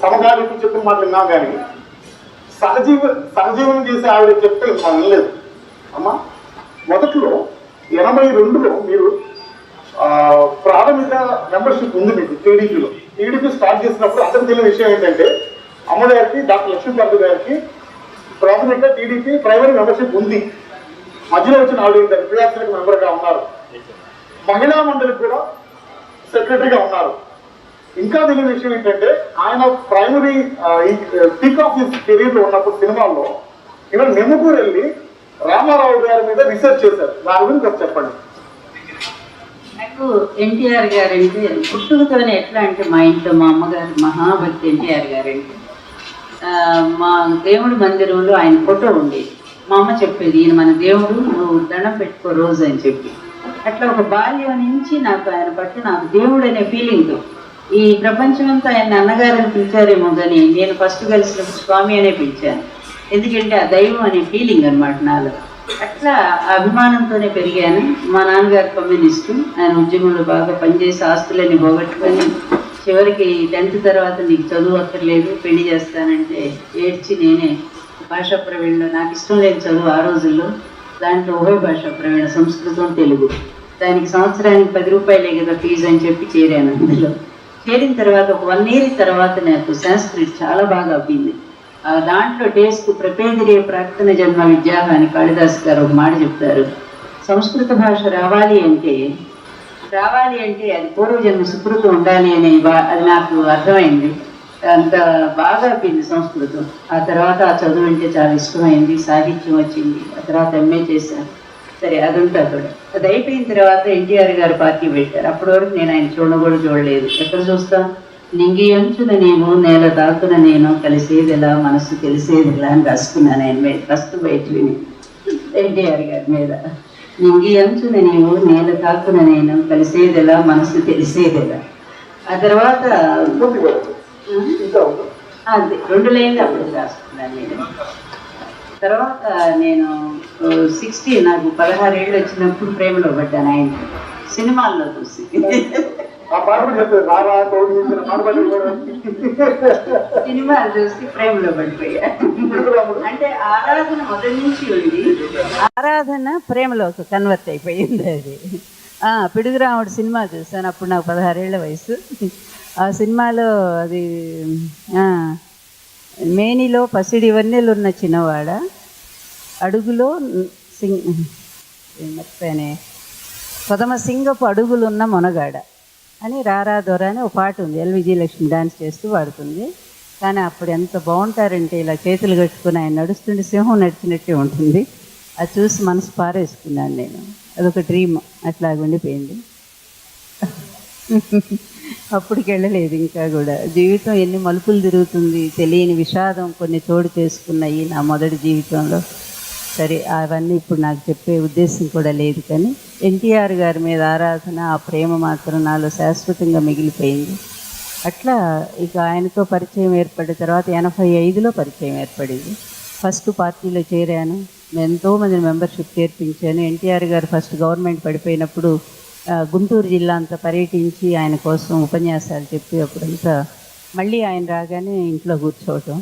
సమకాలీకులు చెప్పిన మాట విన్నాం, కానీ సహజీవనం చేసే ఆవిడ చెప్తే మనం వినలేదు. అమ్మా, మొదట్లో 82లో మీరు ప్రాథమిక మెంబర్షిప్ ఉంది మీకు టీడీపీలో. టీడీపీ స్టార్ట్ చేసినప్పుడు అందరికి తెలియని విషయం ఏంటంటే అమ్మగారికి, డాక్టర్ లక్ష్మీ పార్వతి గారికి ప్రాథమిక టీడీపీ ప్రైమరీ మెంబర్షిప్ ఉంది. మధ్యలో వచ్చిన ఆవిడ క్రియాశీలక మెంబర్గా ఉన్నారు. మహిళా మండలికి కూడా సెక్రటరీగా ఉన్నారు. ఇంకా తెలియని విషయం ఏంటంటే ఆయన primary peak of his career లో ఉన్నప్పుడు సినిమాల్లో ఇవాళ నెమ్మకూరు వెళ్ళి రామారావు గారి మీద రీసెర్చ్ చేశారు. దాని గురించి ఒకటి చెప్పండి. నాకు ఎన్టీఆర్ గారు అంటే పుట్టుకతోనే ఎట్లా అంటే మా ఇంట్లో మా అమ్మగారు మహాభక్తి ఎన్టీఆర్ గారు అంటే మా దేవుడి మందిరంలో ఆయన ఫోటో ఉండేది. మా అమ్మ చెప్పేది ఈయన మన దేవుడు, నువ్వు దండం పెట్టుకో రోజు అని చెప్పి. అట్లా ఒక బాల్యం నుంచి నాకు ఆయన పట్ల నాకు దేవుడు అనే ఫీలింగ్తో ఈ ప్రపంచమంతా ఆయన అన్నగారిని పిలిచారేమో కానీ నేను ఫస్ట్ కలిసినప్పుడు స్వామి అనే పిలిచాను. ఎందుకంటే ఆ దైవం అనే ఫీలింగ్ అనమాట నాలో. అట్లా అభిమానంతోనే పెరిగాను. మా నాన్నగారు కమ్యూనిస్టు, ఆయన ఉద్యమంలో బాగా పనిచేసి ఆస్తులన్నీ పోగొట్టుకొని చివరికి 10th తర్వాత నీకు చదువు అక్కర్లేదు పెళ్లి చేస్తానంటే ఏడ్చి నేనే భాషా ప్రవీణలో నాకు ఇష్టం లేని చదువు ఆ రోజుల్లో, దాంట్లో ఉభయ భాషా ప్రవీణ సంస్కృతం తెలుగు, దానికి సంవత్సరానికి 10 రూపాయలే కదా ఫీజు అని చెప్పి చేరాను. అందులో చేరిన తర్వాత ఒక 1 year తర్వాత నాకు సంస్కృతి చాలా బాగా అబ్బింది. దాంట్లో టేస్ట్ ప్రపేదిరే ప్రార్థన జన్మ విద్యా అని కాళిదాస్ గారు ఒక మాట చెప్తారు. సంస్కృత భాష రావాలి అంటే అది పూర్వజన్మ సుకృతం ఉండాలి అనే అది నాకు అర్థమైంది. అంత బాగా అబ్బింది సంస్కృతం. ఆ తర్వాత ఆ చదువు అంటే చాలా ఇష్టమైంది. సాహిత్యం వచ్చింది. ఆ తర్వాత MA చేశాను. సరే అదంతా కూడా అది అయిపోయిన తర్వాత ఎన్టీఆర్ గారు పార్టీ పెట్టారు. అప్పటి వరకు నేను ఆయన చూడలేదు. ఎక్కడ చూస్తాం, నింగి అంచున నేను నేల తాకున నేను కలిసేదిలా మనసు తెలిసేదిలా అని రాసుకున్నాను ఆయన మీద ఫస్ట్ బయట విని ఎన్టీఆర్ గారి మీద. నింగి అంచున నీవు నేల తాకున నేను కలిసేదిలా మనసు తెలిసేదిలా. ఆ తర్వాత అది 2 లైన్లు అప్పుడు రాసుకున్నాను నేను. తర్వాత నేను 60 నాకు 16 ఏళ్ళు వచ్చినప్పుడు ప్రేమలో పడ్డాను ఆయన సినిమాల్లో చూసి. సినిమాలు చూసి ప్రేమలో పడిపోయా. అంటే ఆరాధన మొదటి నుంచి ఉంది, ఆరాధన ప్రేమలోకి కన్వర్ట్ అయిపోయింది. అది పిడుగురాముడు సినిమా చూసాను. అప్పుడు నాకు 16 ఏళ్ల వయసు. ఆ సినిమాలో అది మేనిలో పసిడి వన్నెలున్న చిన్నవాడ అడుగులో మర్చిపోయానే పదమ సింగపు అడుగులున్న మొనగాడ అని రారా దొర అని ఒక పాట ఉంది. విజయలక్ష్మి డాన్స్ చేస్తూ పాడుతుంది. కానీ అప్పుడు ఎంత బాగుంటారంటే ఇలా చేతులు కట్టుకుని ఆయన నడుస్తుంటే సింహం నడిచినట్టే ఉంటుంది. అది చూసి మనసు పారేసుకున్నాను నేను. అదొక డ్రీమ్ అట్లా ఉండిపోయింది. అప్పటికి వెళ్ళలేదు. ఇంకా కూడా జీవితం ఎన్ని మలుపులు తిరుగుతుంది, తెలియని విషాదం కొన్ని చోటు చేసుకున్నాయి నా మొదటి జీవితంలో. సరే అవన్నీ ఇప్పుడు నాకు చెప్పే ఉద్దేశం కూడా లేదు. కానీ ఎన్టీఆర్ గారి మీద ఆరాధన, ఆ ప్రేమ మాత్రం నాలో శాశ్వతంగా మిగిలిపోయింది. అట్లా ఇక ఆయనతో పరిచయం ఏర్పడిన తర్వాత 85లో పరిచయం ఏర్పడింది. ఫస్ట్ పార్టీలో చేరాను. ఎంతోమంది మెంబర్షిప్ చేర్పించాను. ఎన్టీఆర్ గారు ఫస్ట్ గవర్నమెంట్ పడిపోయినప్పుడు గుంటూరు జిల్లా అంతా పర్యటించి ఆయన కోసం ఉపన్యాసాలు చెప్పి అప్పుడంతా మళ్ళీ ఆయన రాగానే ఇంట్లో కూర్చోవటం.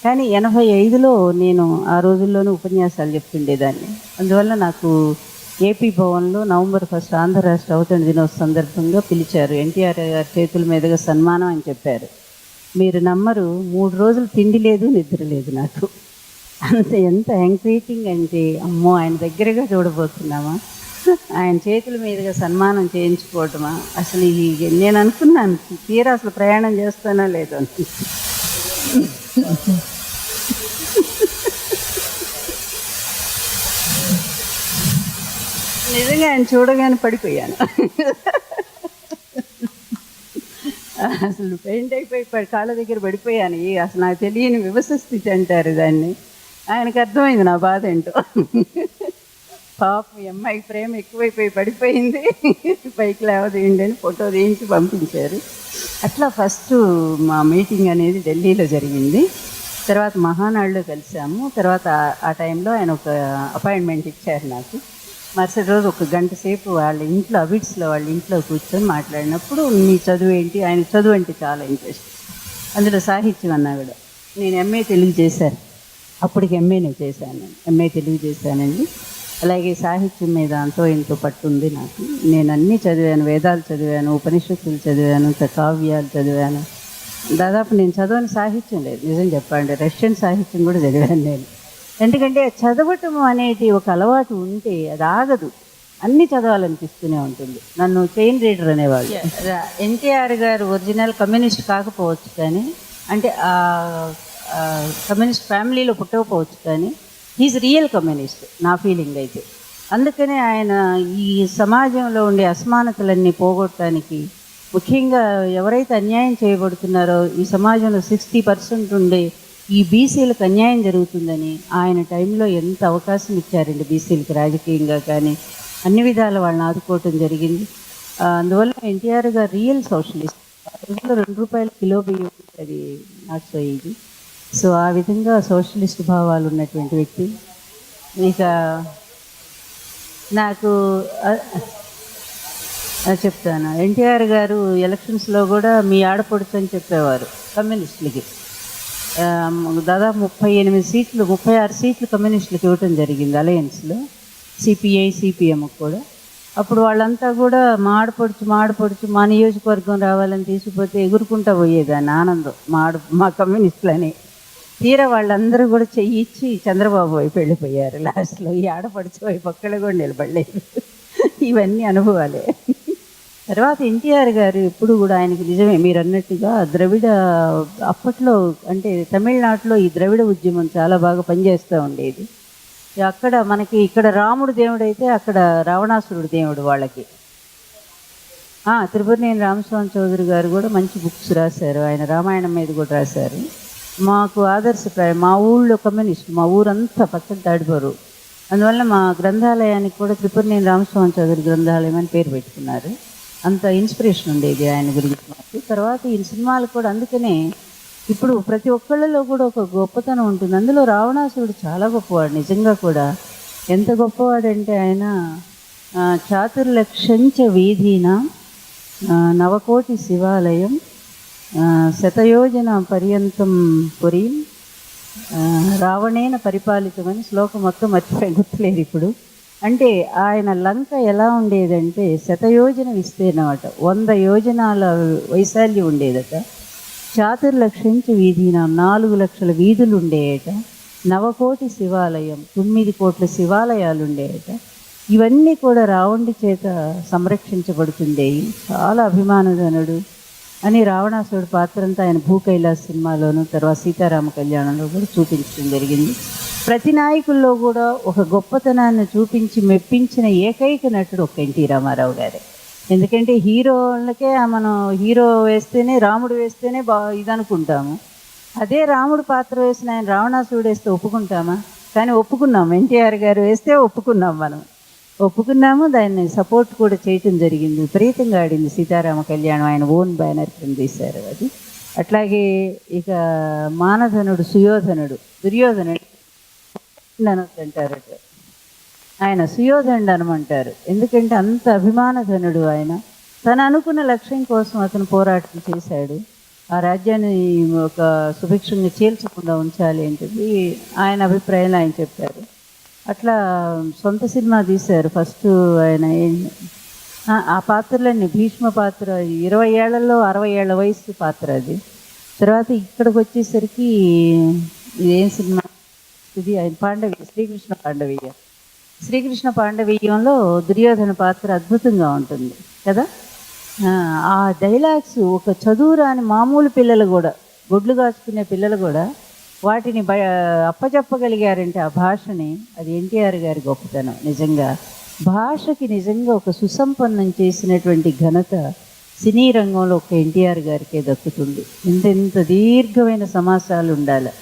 కానీ 85లో నేను ఆ రోజుల్లోనూ ఉపన్యాసాలు చెప్తుండేదాన్ని. అందువల్ల నాకు ఏపీ భవన్లో November 1 ఆంధ్ర రాష్ట్ర అవతరణ దినోత్సవ సందర్భంగా పిలిచారు. ఎన్టీఆర్ గారి చేతుల మీదుగా సన్మానం అని చెప్పారు. మీరు నమ్మరు, 3 రోజులు తిండి లేదు, నిద్ర లేదు నాకు. ఎంత యాంగ్జైటింగ్ అంటే అమ్మో ఆయన దగ్గరగా చూడబోతున్నామా, ఆయన చేతుల మీదుగా సన్మానం చేయించుకోవటమా. అసలు నేను అనుకున్నాను తీరా అసలు ప్రయాణం చేస్తానో లేదో అని. నిజంగా ఆయన చూడగానే పడిపోయాను. అసలు పెయింట్ అయిపోయి కాళ్ళ దగ్గర పడిపోయాను. అసలు నాకు తెలియని వివస స్థితి అంటారు దాన్ని. ఆయనకు అర్థమైంది నా బాధ ఏంటో. పాపం అమ్మాయికి ప్రేమ ఎక్కువైపోయి పడిపోయింది, పైకి లేవదీయండి అని ఫోటో తీయించి పంపించారు. అట్లా ఫస్ట్ మా మీటింగ్ అనేది ఢిల్లీలో జరిగింది. తర్వాత మహానాడులో కలిసాము. తర్వాత ఆ టైంలో ఆయన ఒక అపాయింట్మెంట్ ఇచ్చారు నాకు. మరుసటి రోజు 1 గంట సేపు వాళ్ళ ఇంట్లో అవిడ్స్లో వాళ్ళ ఇంట్లో కూర్చొని మాట్లాడినప్పుడు నీ చదువు ఏంటి, ఆయన చదువు అంటే చాలా ఇంట్రెస్ట్, అందులో సాహిత్యం అన్నా కూడా. నేను MA తెలుగు చేశాను. అప్పటికి MAనే చేశాను. MA తెలుగు చేశానండి. అలాగే సాహిత్యం మీద అంతో ఎంతో పట్టుంది నాకు. నేను అన్నీ చదివాను, వేదాలు చదివాను, ఉపనిషత్తులు చదివాను, కావ్యాలు చదివాను. దాదాపు నేను చదవని సాహిత్యం లేదు నిజం చెప్పండి. రష్యన్ సాహిత్యం కూడా చదివాను నేను. ఎందుకంటే చదవటం అనేది ఒక అలవాటు ఉంటే అది ఆగదు, అన్నీ చదవాలనిపిస్తూనే ఉంటుంది. నన్ను చైన్ రీడర్ అనేవాళ్ళు. ఎన్టీఆర్ గారు ఒరిజినల్ కమ్యూనిస్ట్ కాకపోవచ్చు కానీ, అంటే కమ్యూనిస్ట్ ఫ్యామిలీలో పుట్టకపోవచ్చు కానీ హీజ్ రియల్ కమ్యూనిస్ట్ నా ఫీలింగ్ అయితే. అందుకనే ఆయన ఈ సమాజంలో ఉండే అసమానతలన్నీ పోగొట్టడానికి, ముఖ్యంగా ఎవరైతే అన్యాయం చేయబడుతున్నారో ఈ సమాజంలో 60% ఉండే ఈ బీసీలకు అన్యాయం జరుగుతుందని ఆయన టైంలో ఎంత అవకాశం ఇచ్చారండి బీసీలకు, రాజకీయంగా కానీ అన్ని విధాలు వాళ్ళని ఆదుకోవటం జరిగింది. అందువల్ల ఎన్టీఆర్ గారు రియల్ సోషలిస్ట్. ఆ రోజుల్లో 2 రూపాయల కిలో బియ్యం అది నాట్ సో ఈజీ. సో ఆ విధంగా సోషలిస్ట్ భావాలు ఉన్నటువంటి వ్యక్తి. ఇక నాకు చెప్తాను, ఎన్టీఆర్ గారు ఎలక్షన్స్లో కూడా మీ ఆడపడుచు అని చెప్పేవారు కమ్యూనిస్టులకి. దాదాపు 38 సీట్లు 36 సీట్లు కమ్యూనిస్టులకు ఇవ్వటం జరిగింది అలయన్స్లో, సిపిఐ సిపిఎం కూడా. అప్పుడు వాళ్ళంతా కూడా మా ఆడపడుచు మా నియోజకవర్గం రావాలని తీసుకుపోతే ఎగురుకుంటా పోయేదాన్ని ఆనందం మా కమ్యూనిస్టులని. తీరా వాళ్ళందరూ కూడా చెయ్యిచ్చి చంద్రబాబు వైపు వెళ్ళిపోయారు లాస్ట్లో. ఈ ఆడపడుచు వైపు ఒక్కళ్ళు కూడా నిలబడలేదు. ఇవన్నీ అనుభవాలే. తర్వాత ఎన్టీఆర్ గారు ఎప్పుడు కూడా ఆయనకి నిజమే మీరు అన్నట్టుగా ద్రవిడ అప్పట్లో అంటే తమిళనాడులో ఈ ద్రవిడ ఉద్యమం చాలా బాగా పనిచేస్తూ ఉండేది. అక్కడ మనకి ఇక్కడ రాముడు దేవుడు అయితే అక్కడ రావణాసురుడు దేవుడు వాళ్ళకి. త్రిపురనేని రామస్వామి చౌదరి గారు కూడా మంచి బుక్స్ రాశారు, ఆయన రామాయణం మీద కూడా రాశారు. మాకు ఆదర్శప్రాయం, మా ఊళ్ళో కమ్యూనిస్ట్, మా ఊరంతా పక్కన తాడిపోరు. అందువల్ల మా గ్రంథాలయానికి కూడా త్రిపురనేని రామస్వామి చౌదరి గ్రంథాలయం అని పేరు పెట్టుకున్నారు. అంత ఇన్స్పిరేషన్ ఉండేది ఆయన గురించి మాకు. తర్వాత ఈ సినిమాలు కూడా అందుకనే ఇప్పుడు ప్రతి ఒక్కళ్ళలో కూడా ఒక గొప్పతనం ఉంటుంది. అందులో రావణాసురుడు చాలా గొప్పవాడు నిజంగా కూడా. ఎంత గొప్పవాడంటే ఆయన చాతుర్లక్షంచ వీధీన నవకోటి శివాలయం శతయోజన పర్యంతం పురీం రావణేన పరిపాలితమని శ్లోకం మొత్తం మర్చిపోయి గుర్తులేదు ఇప్పుడు. అంటే ఆయన లంక ఎలా ఉండేదంటే శతయోజన విస్తీర్ణం అట, 100 యోజనాల వైశాల్యం ఉండేదట. చాతుర్లక్షంచ వీధీన 4 లక్షల వీధులు ఉండేయట. నవకోటి శివాలయం 9 కోట్ల శివాలయాలు ఉండేయట. ఇవన్నీ కూడా రావణుడి చేత సంరక్షించబడుతుండేవి. చాలా అభిమానధనుడు అని రావణాసురుడు పాత్ర అంతా ఆయన భూకైలాస్ సినిమాలోను తర్వాత సీతారామ కళ్యాణంలో కూడా చూపించడం జరిగింది. ప్రతి నాయకుల్లో కూడా ఒక గొప్పతనాన్ని చూపించి మెప్పించిన ఏకైక నటుడు ఒక ఎన్టీ రామారావు గారే. ఎందుకంటే హీరోలకే మనం హీరో వేస్తేనే రాముడు వేస్తేనే ఇదనుకుంటాము. అదే రాముడు పాత్ర వేసిన ఆయన రావణాసురుడు వేస్తే ఒప్పుకుంటామా? కానీ ఒప్పుకున్నాము. ఎన్టీఆర్ గారు వేస్తే ఒప్పుకున్నాం, మనం ఒప్పుకున్నాము. దాన్ని సపోర్ట్ కూడా చేయటం జరిగింది. విపరీతంగా ఆడింది సీతారామ కళ్యాణం, ఆయన ఓన్ బ్యానర్ కింద తీశారు అది. అట్లాగే ఇక మానధనుడు సుయోధనుడు, దుర్యోధనుడు అనొద్దంటారట, ఆయన సుయోధనుడు అనమంటారు. ఎందుకంటే అంత అభిమానధనుడు ఆయన. తను అనుకున్న లక్ష్యం కోసం అతను పోరాటం చేశాడు. ఆ రాజ్యాన్ని ఒక సుభిక్షంగా చీల్చకుండా ఉంచాలి అని చెప్పి ఆయన అభిప్రాయంలో ఆయన చెప్పారు. అట్లా సొంత సినిమా తీశారు ఫస్ట్ ఆయన. ఆ పాత్రలన్నీ భీష్మ పాత్ర 20 ఏళ్లలో 60 ఏళ్ల వయసు పాత్ర అది. తర్వాత ఇక్కడికి వచ్చేసరికి ఇదేం సినిమా ఇది, ఆయన పాండవీయ, శ్రీకృష్ణ పాండవీయంలో దుర్యోధన పాత్ర అద్భుతంగా ఉంటుంది కదా. ఆ డైలాగ్స్ ఒక చదువురాని మామూలు పిల్లలు కూడా, గొడ్లు కాచుకునే పిల్లలు కూడా వాటిని అప్పచెప్పగలిగారంటే ఆ భాషని, అది ఎన్టీఆర్ గారి గొప్పతనం. నిజంగా భాషకి నిజంగా ఒక సుసంపన్నం చేసినటువంటి ఘనత సినీ రంగంలో ఒక ఎన్టీఆర్ గారికే దక్కుతుంది. ఇంత దీర్ఘమైన సమాసాలు ఉండాలి,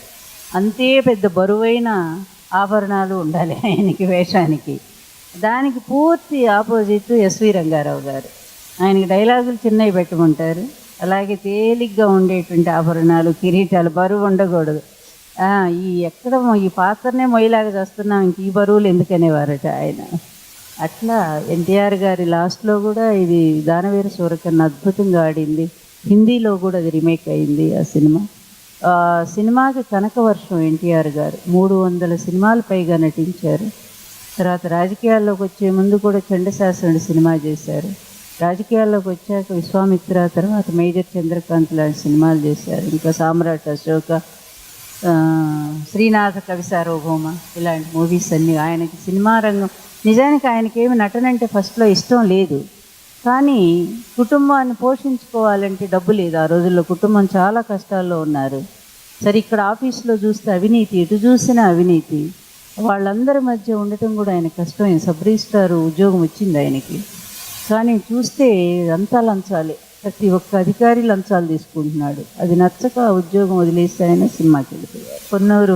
అంతే పెద్ద బరువైన ఆభరణాలు ఉండాలి ఆయనకి వేషానికి. దానికి పూర్తి ఆపోజిట్ ఎస్వి రంగారావు గారు. ఆయనకి డైలాగులు చిన్నవి పెట్టమంటారు, అలాగే తేలిగ్గా ఉండేటువంటి ఆభరణాలు కిరీటాలు, బరువు ఉండకూడదు. ఎక్కడ ఈ పాత్రనే మొయ్యలాగా చేస్తున్నాం, ఇంక ఈ బరువులు ఎందుకనేవారట ఆయన. అట్లా ఎన్టీఆర్ గారి లాస్ట్లో కూడా ఇది దానవీర సూరకర్ణ అద్భుతంగా ఆడింది. హిందీలో కూడా అది రీమేక్ అయింది ఆ సినిమా. సినిమాకి కనకవర్షం ఎన్టీఆర్ గారు 300 సినిమాలు పైగా నటించారు. తర్వాత రాజకీయాల్లోకి వచ్చే ముందు కూడా చండశాసనుడు సినిమా చేశారు. రాజకీయాల్లోకి వచ్చాక విశ్వామిత్ర, తర్వాత మేజర్ చంద్రకాంత్ లాంటి సినిమాలు చేశారు. ఇంకా సామ్రాట్ అశోక, శ్రీనాథ కవి సార్వభౌమ ఇలాంటి మూవీస్ అన్నీ. ఆయనకి సినిమా రంగం నిజానికి ఆయనకేమి నటన అంటే ఫస్ట్లో ఇష్టం లేదు, కానీ కుటుంబాన్ని పోషించుకోవాలంటే డబ్బు లేదు. ఆ రోజుల్లో కుటుంబం చాలా కష్టాల్లో ఉన్నారు. సరే ఇక్కడ ఆఫీస్లో చూస్తే అవినీతి, ఎటు చూసినా అవినీతి, వాళ్ళందరి మధ్య ఉండటం కూడా ఆయన కష్టమైంది. సబ్ రిజిస్ట్రార్ ఉద్యోగం వచ్చింది ఆయనకి, కానీ చూస్తే అంతా లంచాలే, ప్రతి ఒక్క అధికారి లంచాలు తీసుకుంటున్నాడు. అది నచ్చక ఉద్యోగం వదిలేసి ఆయన సినిమాకి వెళ్ళిపోయారు.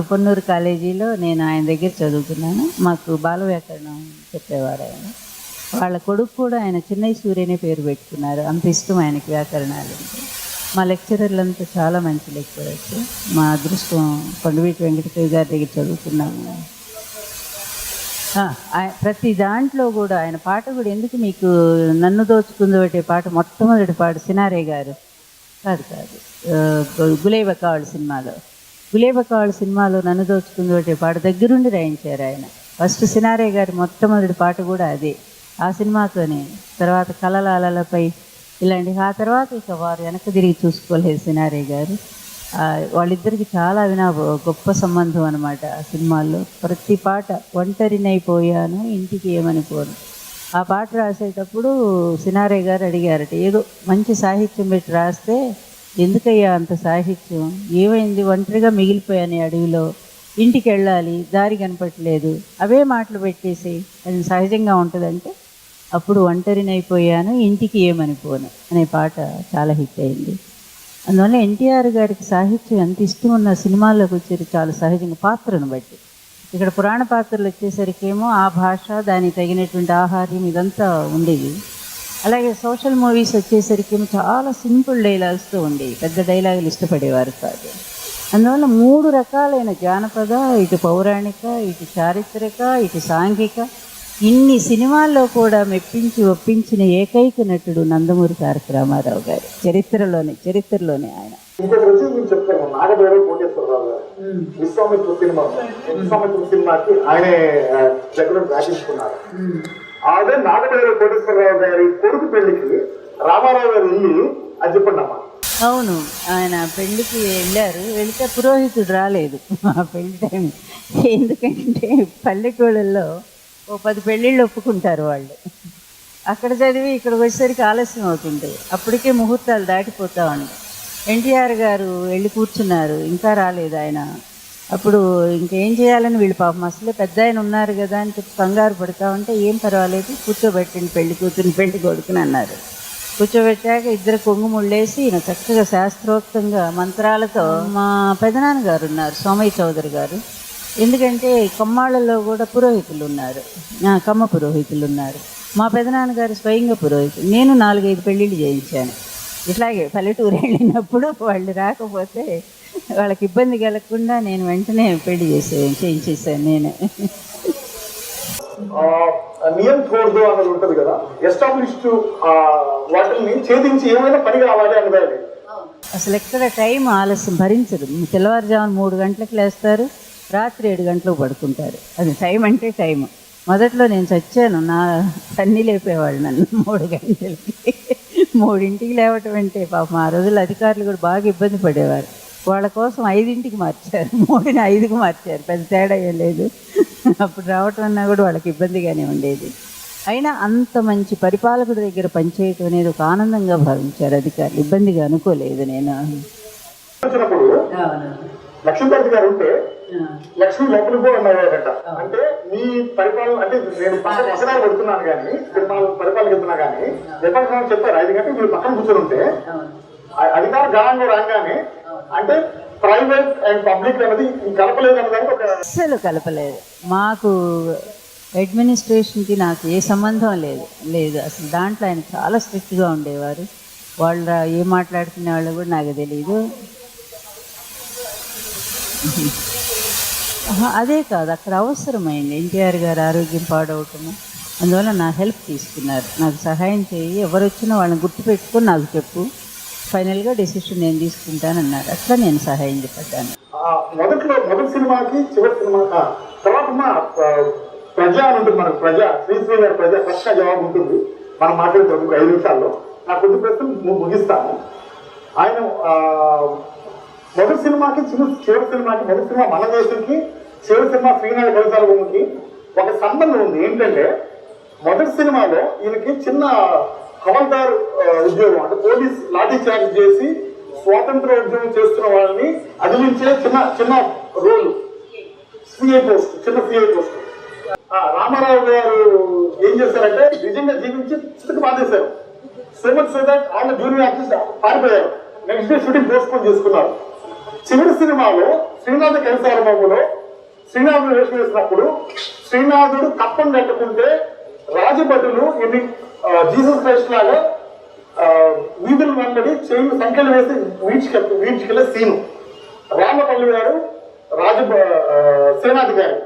పొన్నూరు కాలేజీలో నేను ఆయన దగ్గర చదువుకున్నాను. మాకు బాల వ్యాకరణం చెప్పేవారు ఆయన. వాళ్ళ కొడుకు కూడా ఆయన చిన్నయ్య సూర్యనే పేరు పెట్టుకున్నారు, అంత ఇష్టం ఆయనకి వ్యాకరణాలు. మా లెక్చరర్లంతా చాలా మంచి లెక్చరర్స్. మా అదృష్టం కొండవీటి వెంకటకవి గారి దగ్గర చదువుకున్నాము. ప్రతి దాంట్లో కూడా ఆయన పాట కూడా ఎందుకు మీకు నన్ను దోచుకుందోటే పాట మొట్టమొదటి పాట సినారే గారు కాదు గులేబకావాళ్ళ సినిమాలో నన్ను దోచుకుందోటే పాట దగ్గరుండి రాయించారు ఆయన. ఫస్ట్ సినారే గారి మొట్టమొదటి పాట కూడా అదే, ఆ సినిమాతోనే. తర్వాత కలలాలపై ఇలాంటి, ఆ తర్వాత ఇక వారు వెనక్కి తిరిగి చూసుకోలేదు సినారే గారు. వాళ్ళిద్దరికి చాలా గొప్ప సంబంధం అనమాట. ఆ సినిమాల్లో ప్రతి పాట, ఒంటరినైపోయాను ఇంటికి ఏమని పోను, ఆ పాట రాసేటప్పుడు సినారే గారు అడిగారట, ఏదో మంచి సాహిత్యం పెట్టి రాస్తే, ఎందుకయ్యా అంత సాహిత్యం, ఏమైంది, ఒంటరిగా మిగిలిపోయాను అడవిలో, ఇంటికి వెళ్ళాలి, దారి కనపట్లేదు, అవే మాటలు పెట్టేసి అది సహజంగా ఉంటుందంటే, అప్పుడు ఒంటరినైపోయాను ఇంటికి ఏమని పోను అనే పాట చాలా హిట్ అయింది. అందువల్ల ఎన్టీఆర్ గారికి సాహిత్యం ఎంత ఇష్టం ఉన్న సినిమాల్లోకి వచ్చేది చాలా సహజంగా పాత్రను బట్టి. ఇక్కడ పురాణ పాత్రలు వచ్చేసరికి ఏమో ఆ భాష, దానికి తగినటువంటి ఆహార్యం ఇదంతా ఉండేది. అలాగే సోషల్ మూవీస్ వచ్చేసరికి ఏమో చాలా సింపుల్ డైలాగ్స్తో ఉండేవి, పెద్ద డైలాగులు ఇష్టపడేవారు కాదు. అందువల్ల 3 రకాలైన జానపద, ఇటు పౌరాణిక, ఇటు చారిత్రక, ఇటు సాంఘిక, ఇన్ని సినిమాల్లో కూడా ఒప్పించిన ఏకైక నటుడు నందమూరి తారక రామారావు గారు. చరిత్రలోనే ఆయన. ఇంకొక విషయం నేను చెప్తాను, నాగదేవ కోటేశ్వరరావు గారు విశ్వామిత్ర సినిమాకి ఆయనే దగ్గర రాసించుకున్నారు. అదే నాగదేవ కోటేశ్వరరావు గారి కొడుకు పెళ్లికి రామారావు గారు వెళ్ళి అది చెప్పండి అమ్మా. అవును, ఆయన పెళ్లికి వెళ్ళారు. వెళితే పురోహితుడు రాలేదు ఆ పెళ్లి టైం. ఎందుకంటే పల్లెటూళ్ళల్లో 10 పెళ్ళిళ్ళు ఒప్పుకుంటారు వాళ్ళు. అక్కడ చదివి ఇక్కడికి వచ్చేసరికి ఆలస్యం అవుతుంది, అప్పటికే ముహూర్తాలు దాటిపోతా ఉన్నాయి. ఎన్టీఆర్ గారు వెళ్ళి కూర్చున్నారు, ఇంకా రాలేదు ఆయన. అప్పుడు ఇంకేం చేయాలని వీళ్ళు పాపం అసలే పెద్ద ఆయన ఉన్నారు కదా అని చెప్పి కంగారు పడతా ఉంటే, ఏం పర్వాలేదు కూర్చోబెట్టండి పెళ్లి కూతురిని పెళ్లి కొడుకుని అన్నారు. కూర్చోబెట్టాక ఇద్దరు కొంగుముళ్ళేసి ఈయన చక్కగా శాస్త్రోక్తంగా మంత్రాలతో, మా పెదనాన్నగారు ఉన్నారు సోమయ్య చౌదరి గారు, ఎందుకంటే కొమ్మాళ్ళలో కూడా పురోహితులు ఉన్నారు, కమ్మ పురోహితులు ఉన్నారు. మా పెదనాన్నగారు స్వయంగా పురోహితులు. నేను 4-5 పెళ్ళిళ్ళు చేయించాను. ఇట్లాగే పల్లెటూరు వెళ్ళినప్పుడు వాళ్ళు రాకపోతే వాళ్ళకి ఇబ్బంది కలగకుండా నేను వెంటనే పెళ్లి చేయించేసాను నేనే. నియంత్రోర్దు అన్నది ఉంటుంది కదా, ఎస్టాబ్లిష్డ్ వాటిని ఛేదించి ఏమైనా పని కావాలి అన్నది. అసలు ఎక్కడ టైం ఆలస్యం భరించదు. తెల్లవారుజామున 3 గంటలకు లేస్తారు, రాత్రి 7 గంటలకు పడుకుంటారు. అది టైం అంటే టైం. మొదట్లో నేను చచ్చాను, నా తన్ని లేపేవాళ్ళు నన్ను 3 గంటలకి. 3ంటికి లేవటం అంటే పాపం ఆ రోజుల్లో అధికారులు కూడా బాగా ఇబ్బంది పడేవారు. వాళ్ళ కోసం 5ంటికి మార్చారు, 3ని 5కి మార్చారు, పెద్ద తేడా ఏం లేదు. అప్పుడు రావటం అన్నా కూడా వాళ్ళకి ఇబ్బందిగానే ఉండేది. అయినా అంత మంచి పరిపాలకుడి దగ్గర పనిచేయటం అనేది ఒక ఆనందంగా భావించారు అధికారులు, ఇబ్బందిగా అనుకోలేదు. నేను లక్ష్మీపతి గారు ఉంటే లక్ష్మి లోపలికి కూడా ఉన్నవారట. అంటే మీ పరిపాలన అంటే నేను పక్కన పెడుతున్నాను కానీ పరిపాలన చెప్తున్నా కానీ విపక్షం చెప్పారు 5 గంటలు మీరు పక్కన కూర్చొని ఉంటే అధికార గణంగా రాగానే అంటే ప్రైవేట్ అండ్ పబ్లిక్ అనేది కలపలేదు అన్నదానికి ఒక అస్సలు కలపలేదు. మాకు అడ్మినిస్ట్రేషన్కి నాకు ఏ సంబంధం లేదు అసలు. దాంట్లో ఆయన చాలా స్ట్రిక్ట్గా ఉండేవారు. వాళ్ళు ఏం మాట్లాడుకునే వాళ్ళు కూడా నాకు తెలియదు. అదే కాదు, అక్కడ అవసరమైంది ఎన్టీఆర్ గారు ఆరోగ్యం పాడవటము, అందువల్ల నా హెల్ప్ తీసుకున్నారు. నాకు సహాయం చేయి, ఎవరు వచ్చినా వాళ్ళని గుర్తుపెట్టుకొని నాకు చెప్పు, ఫైనల్గా డెసిషన్ నేను తీసుకుంటానన్నారు. అట్లా నేను సహాయం చెప్పాను. మొదటి సినిమాకి చివరి సినిమా తర్వాత ప్రజ అని ఉంటుంది మనకు. శ్రీ గారి ప్రజ ప్రశ్న జవాబు ఉంటుంది. మనం మాట్లాడే 5 నిమిషాల్లో నా కొద్ది ప్రశ్నలు ముగిస్తాను. ఆయన మొదటి సినిమాకి చివరి సినిమాకి, మొదటి సినిమా మన దేశంకి, చివరి సినిమా శ్రీనాథ్ కవితాల భూమికి ఒక సంబంధం ఉంది. ఏంటంటే మొదటి సినిమాలో ఈయనకి చిన్న హవల్దార్ ఉద్యోగం, అంటే పోలీస్ లాఠీ చార్జ్ చేసి స్వాతంత్ర ఉద్యమం చేస్తున్న వాళ్ళని అదిలించే చిన్న రోల్, సిఐ పోస్ట్, చిన్న సిఐ పోస్ట్. రామారావు గారు ఏం చేశారంటే నిజంగా జీవించి చిత్తకు బాధేశారు. సో మచ్ సో దట్ ఆయన జూనియర్ ఆర్టిస్ట్ పారిపోయారు. నెక్స్ట్ డే షూటింగ్ పోస్ట్పోన్ చేసుకున్నారు. చివరి సినిమాలో శ్రీనాథ కవితారంభంలో శ్రీనాథుడు వేషం వేసినప్పుడు శ్రీనాథుడు కప్పం కట్టుకుంటే రాజభటులు ఎన్ని జీసస్ క్రైస్ట్ లాగా వీధులు వెంబడి చేయి సంఖ్యలు వేసి వీడ్చుకెళ్ళే సీను. రామపల్లి గారు సేనాధికారి,